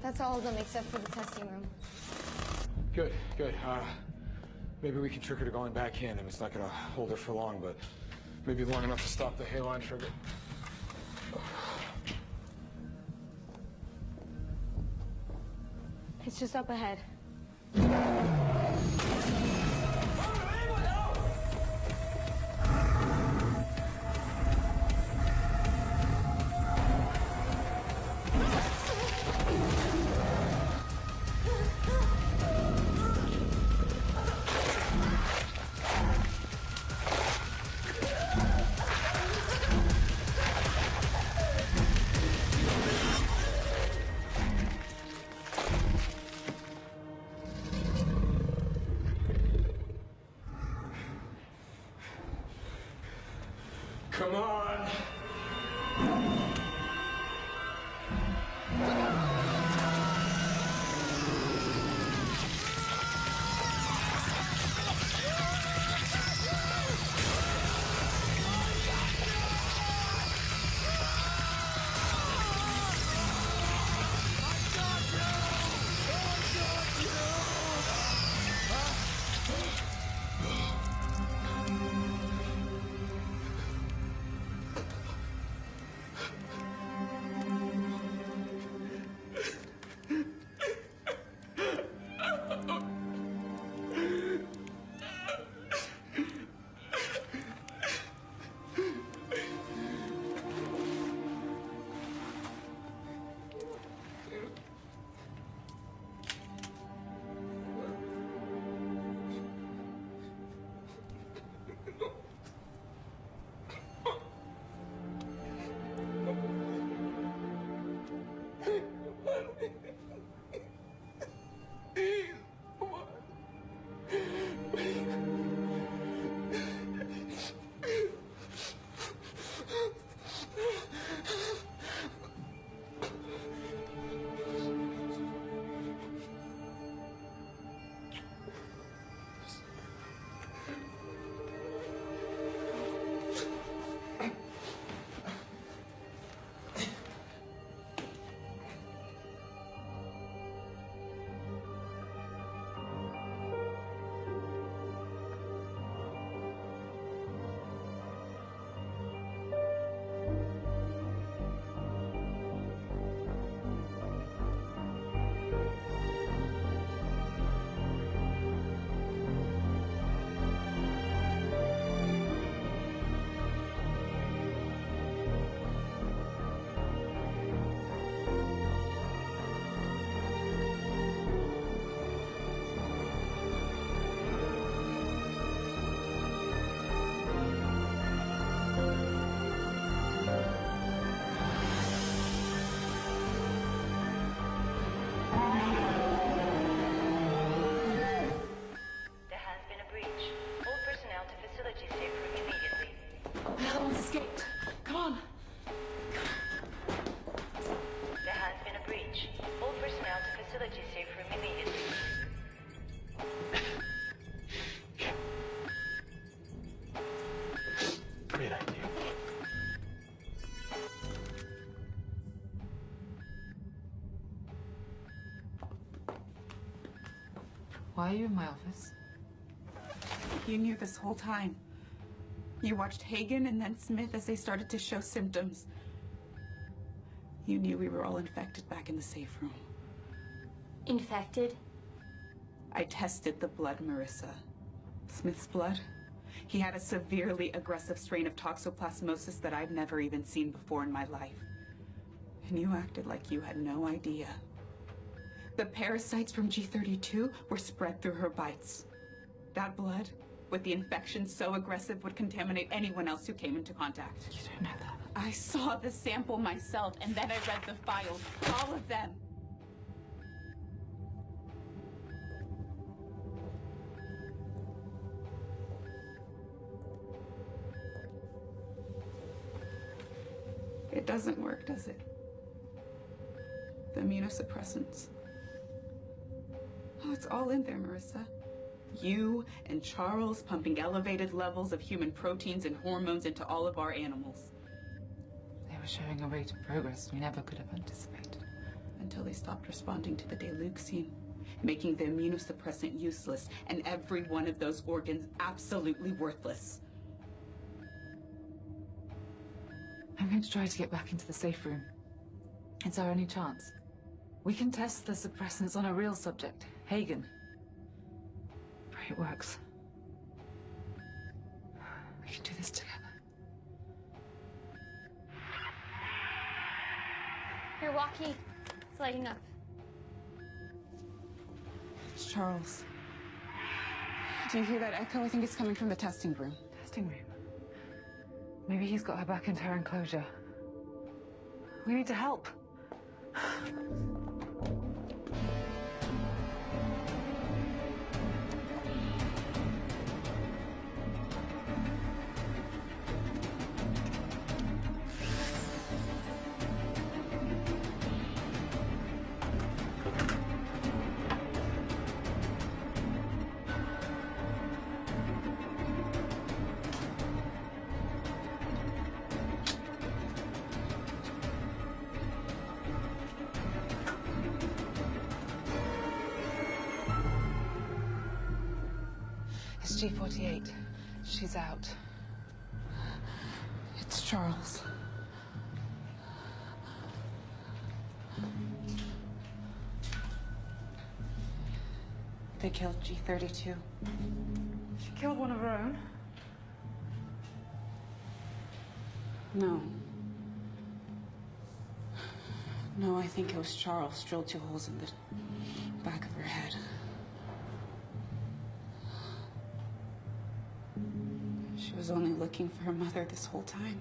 That's all of them except for the testing room.
Good, good. Maybe we can trick her to going back in. I mean, it's not gonna hold her for long, but maybe long enough to stop the haline trigger.
It's just up ahead.
Come on!
Why are you in my office?
You knew this whole time. You watched Hagen and then Smith as they started to show symptoms. You knew we were all infected back in the safe room.
Infected?
I tested the blood, Marissa. Smith's blood? He had a severely aggressive strain of toxoplasmosis that I'd never even seen before in my life. And you acted like you had no idea. The parasites from G32 were spread through her bites. That blood, with the infection so aggressive, would contaminate anyone else who came into contact.
You don't know that.
I saw the sample myself, and then I read the files, all of them. It doesn't work, does it? The immunosuppressants. Oh, it's all in there, Marissa. You and Charles pumping elevated levels of human proteins and hormones into all of our animals.
They were showing a rate of progress we never could have anticipated.
Until they stopped responding to the Deluxine, making the immunosuppressant useless and every one of those organs absolutely worthless.
I'm going to try to get back into the safe room. It's our only chance. We can test the suppressants on a real subject, Hagen. Pray it works. We can do this together.
Here, walkie. It's lighting up.
It's Charles. Do you hear that echo? I think it's coming from the testing room.
Testing room? Maybe he's got her back into her enclosure. We need to help. It's G48. She's out. It's Charles. They killed G32. She killed one of her own? No. No, I think it was Charles drilled 2 holes in the back of her head. She was only looking for her mother this whole time.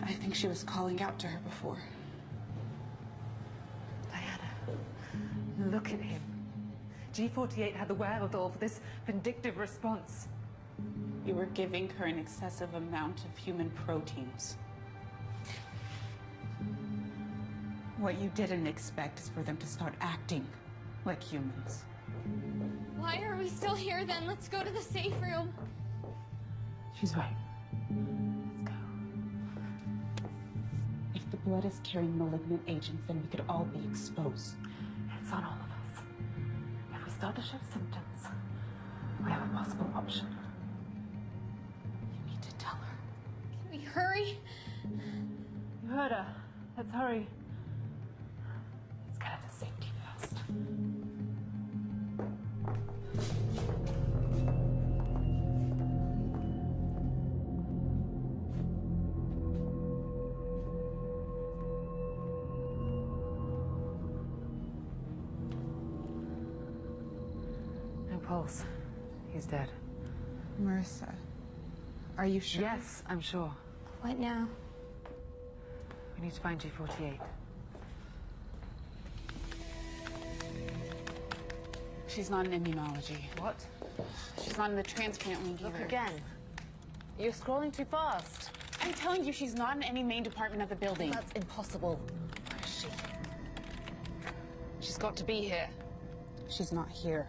I think she was calling out to her before.
Diana, look at him. G48 had the wherewithal for this vindictive response.
You were giving her an excessive amount of human proteins. What you didn't expect is for them to start acting like humans.
Why are we still here then? Let's go to the safe room.
She's right. Let's go. If the blood is carrying malignant agents, then we could all be exposed.
It's on all of us. If we start to show symptoms, we have a possible option.
You need to tell her.
Can we hurry?
You heard her. Let's hurry. Let's get her to safety first. No pulse. He's dead.
Marissa, are you sure?
Yes, I'm sure.
What now?
We need to find G48.
She's not in immunology.
What?
She's not in the transplant link either.
Look again. You're scrolling too fast.
I'm telling you, she's not in any main department of the building.
That's impossible. Where is she? She's got to be here.
She's not here.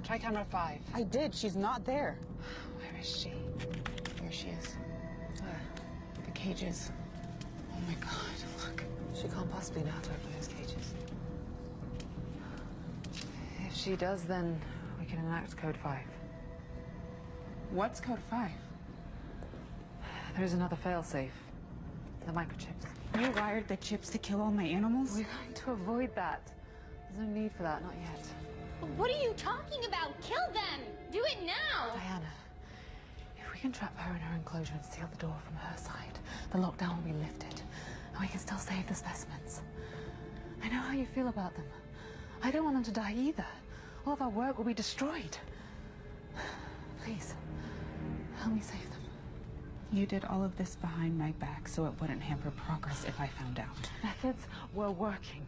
Try camera 5.
I did. She's not there.
Where is she?
Here she is.
Where?
The cages. Oh my God, look.
She can't possibly know how to open those cages. If she does, then we can enact Code 5.
What's Code 5?
There's another failsafe. The microchips.
You wired the chips to kill all my animals?
We're going to avoid that. There's no need for that, not yet.
What are you talking about? Kill them! Do it now!
Diana, if we can trap her in her enclosure and seal the door from her side, the lockdown will be lifted, and we can still save the specimens. I know how you feel about them. I don't want them to die either. All of our work will be destroyed. Please, help me save them.
You did all of this behind my back so it wouldn't hamper progress if I found out.
Methods were working.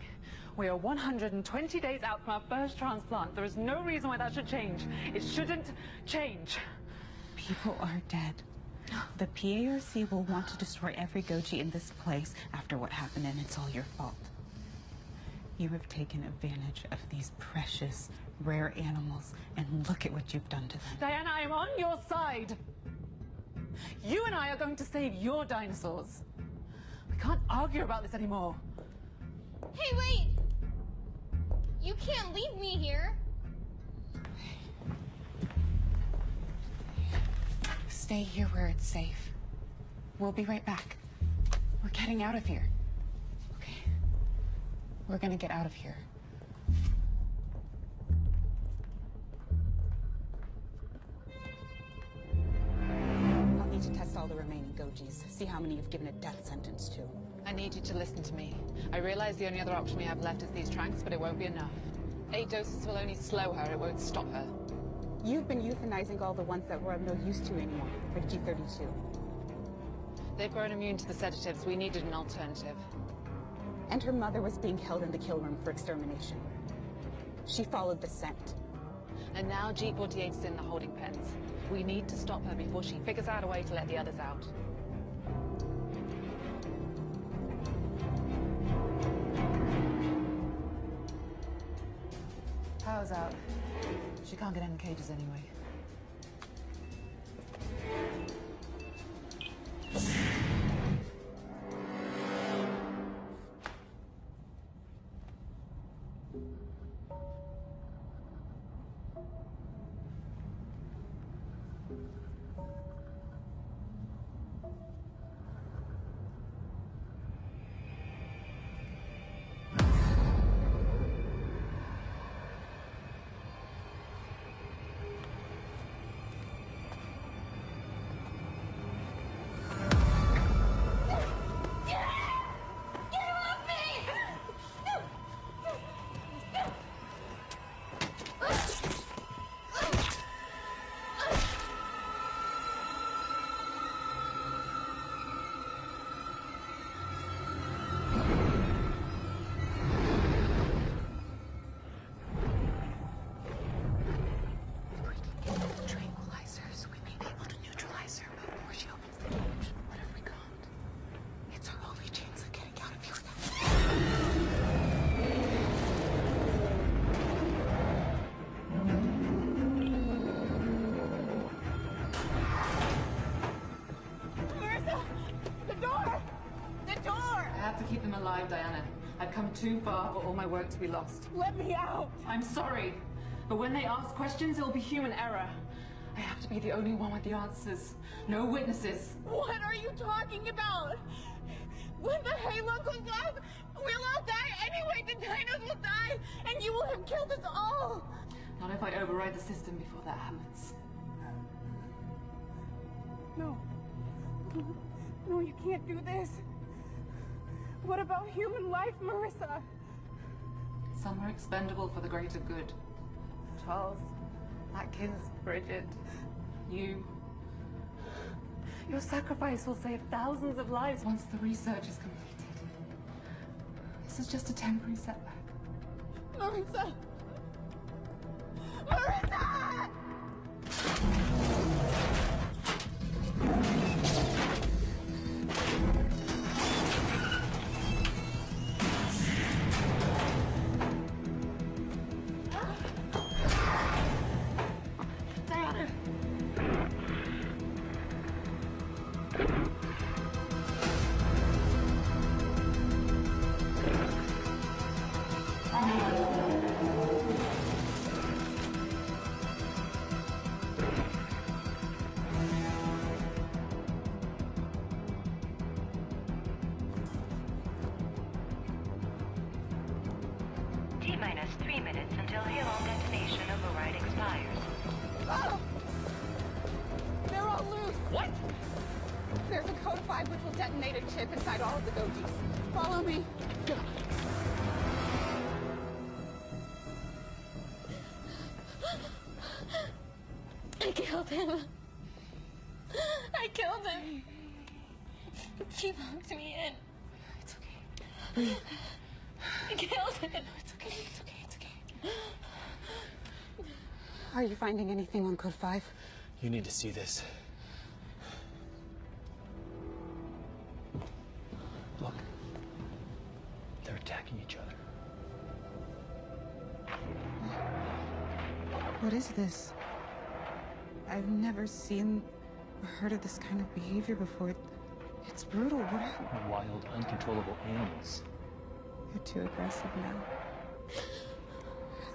We are 120 days out from our first transplant. There is no reason why that should change. It shouldn't change.
People are dead. The PARC will want to destroy every Goji in this place after what happened, and it's all your fault. You have taken advantage of these precious, rare animals, and look at what you've done to them.
Diana, I am on your side. You and I are going to save your dinosaurs. We can't argue about this anymore.
Hey, wait! You can't leave me here.
Stay here where it's safe. We'll be right back. We're getting out of here. Okay. We're gonna get out of here. I'll need to test all the remaining Gojis. See how many you've given a death sentence to.
I need you to listen to me. I realize the only other option we have left is these tranks, but it won't be enough. 8 doses will only slow her, it won't stop her.
You've been euthanizing all the ones that we're of no use to anymore, like G32.
They've grown immune to the sedatives. We needed an alternative.
And her mother was being held in the kill room for extermination. She followed the scent.
And now G48 is in the holding pens. We need to stop her before she figures out a way to let the others out. Power's out. She can't get in the cages anyway.
alive, Diana. I've come too far for all my work to be lost.
Let me out!
I'm sorry, but when they ask questions, it'll be human error. I have to be the only one with the answers. No witnesses.
What are you talking about? When the halo goes up, we'll all die anyway. The dinos will die, and you will have killed us all.
Not if I override the system before that happens.
No. No, you can't do this. What about human life, Marissa?
Some are expendable for the greater good. Charles, Atkins, Bridget, you. Your sacrifice will save thousands of lives once the research is completed. This is just a temporary setback.
Marissa! Marissa!
Diana!
T-minus 3 minutes until Halon detonation override expires.
Oh! They're all loose!
What?
There's a code 5 which will detonate a chip inside all of the Gojis. Follow me.
I killed him. I killed him. He locked me in.
It's okay.
I killed him.
It's okay, it's okay, it's okay.
Are you finding anything on code 5?
You need to see this. Look. They're attacking each other.
What is this? I've never seen or heard of this kind of behavior before. It's brutal. What happened?
Wild, uncontrollable animals.
They're too aggressive now.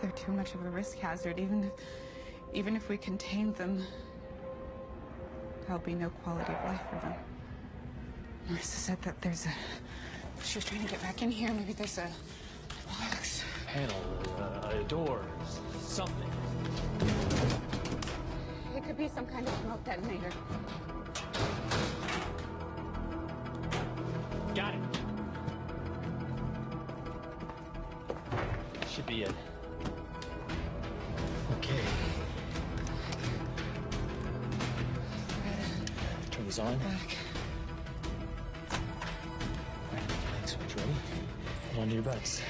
They're too much of a risk hazard. Even if we contain them, there'll be no quality of life for them. Marissa said that there's a... She was trying to get back in here. Maybe there's a box.
Panel, a door, something.
It could be some kind of smoke detonator.
Got it. Should be it. Okay. Turn these on.
Back.
Light switch ready. Hold on to your butts.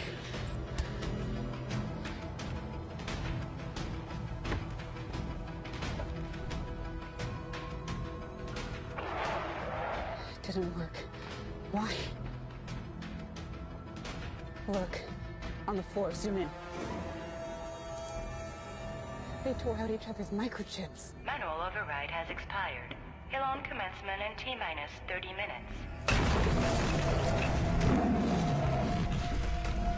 It didn't work. Why? Look, on the floor, zoom in. They tore out each other's microchips.
Manual override has expired. Halon commencement in T-minus 30 minutes.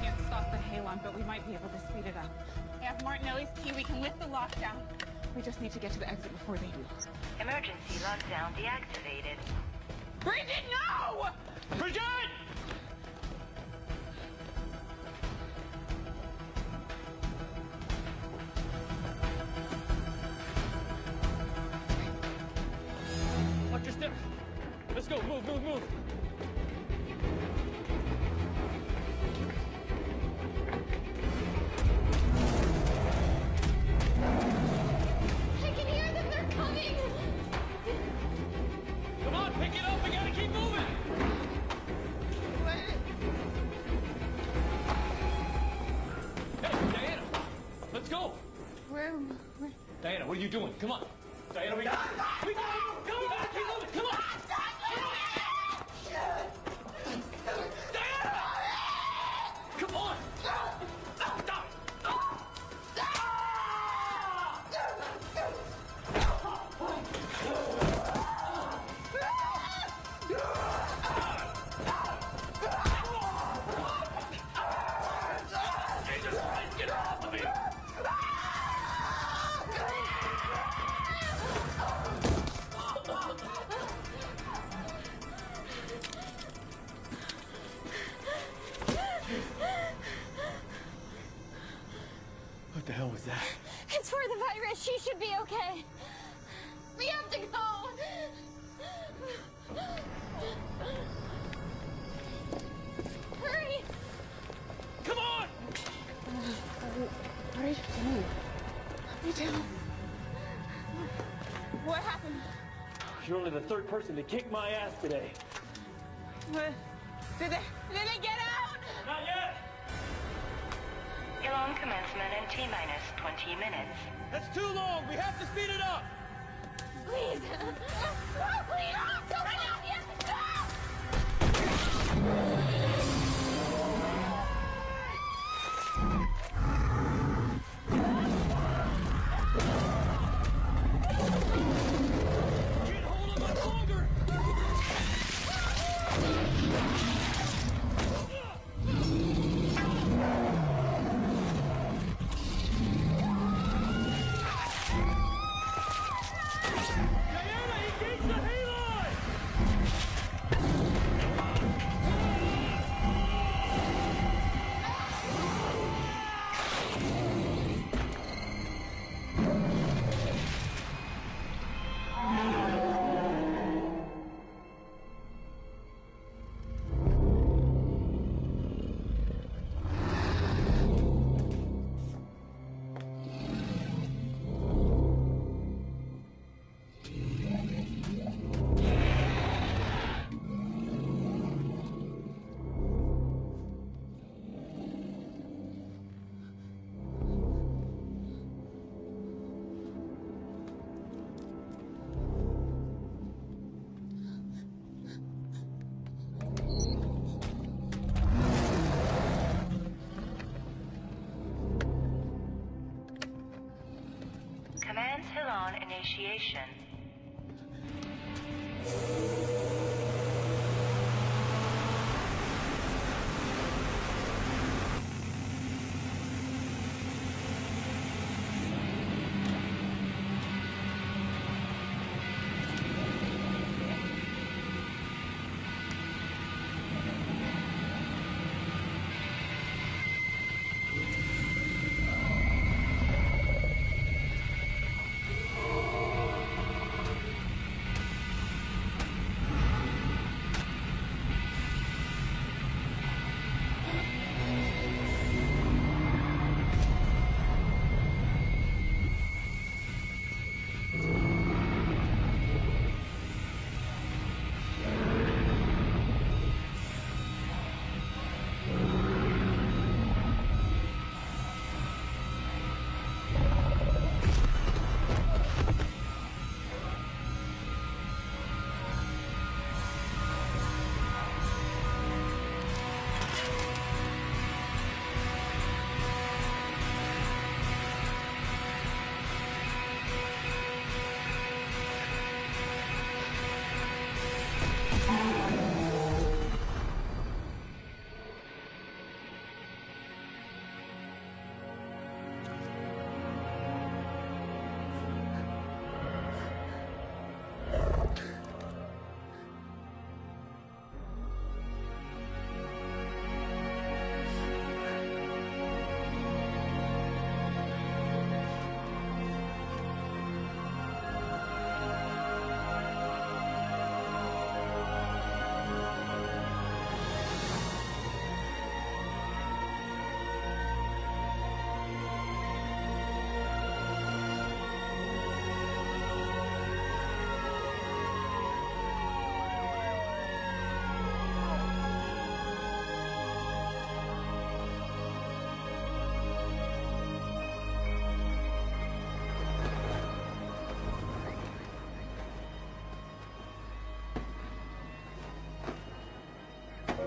Can't stop the Halon, but we might be able to speed it up. I have Martinelli's key. We can lift the lockdown. We just need to get to the exit before they do.
Emergency lockdown deactivated.
Bridget, no!
Bridget! Watch your step. Let's go. Move, move, move.
I can hear them. They're coming.
Come on, pick it up. We gotta keep moving. Hey, Diana. Let's go.
Where?
Diana, what are you doing? Come on. Diana, we gotta keep moving. Come on. Diana! Come on. Stop.
She should be okay. We have to go. Hurry!
Come on!
What are you doing? Let me down. What happened?
You're only the third person to kick my ass today.
What? Did they get out?
Not yet!
Elon commencement in T-minus 20 minutes.
That's too long! We have to speed it up!
Please! Please! Don't run out yet!
Get hold of my longer! Diana, engage the halide!
Commands Hilon initiation.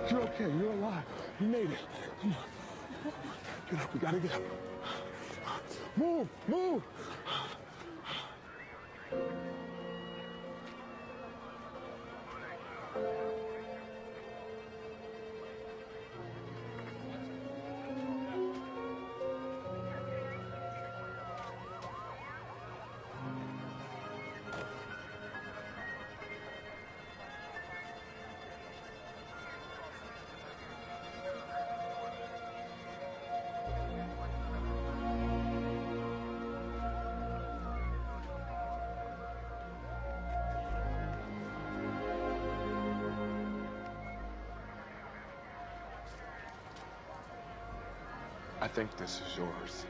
You're okay. You're alive. You made it. Come on. Get up. We gotta get up. Move. Move. I think this is yours.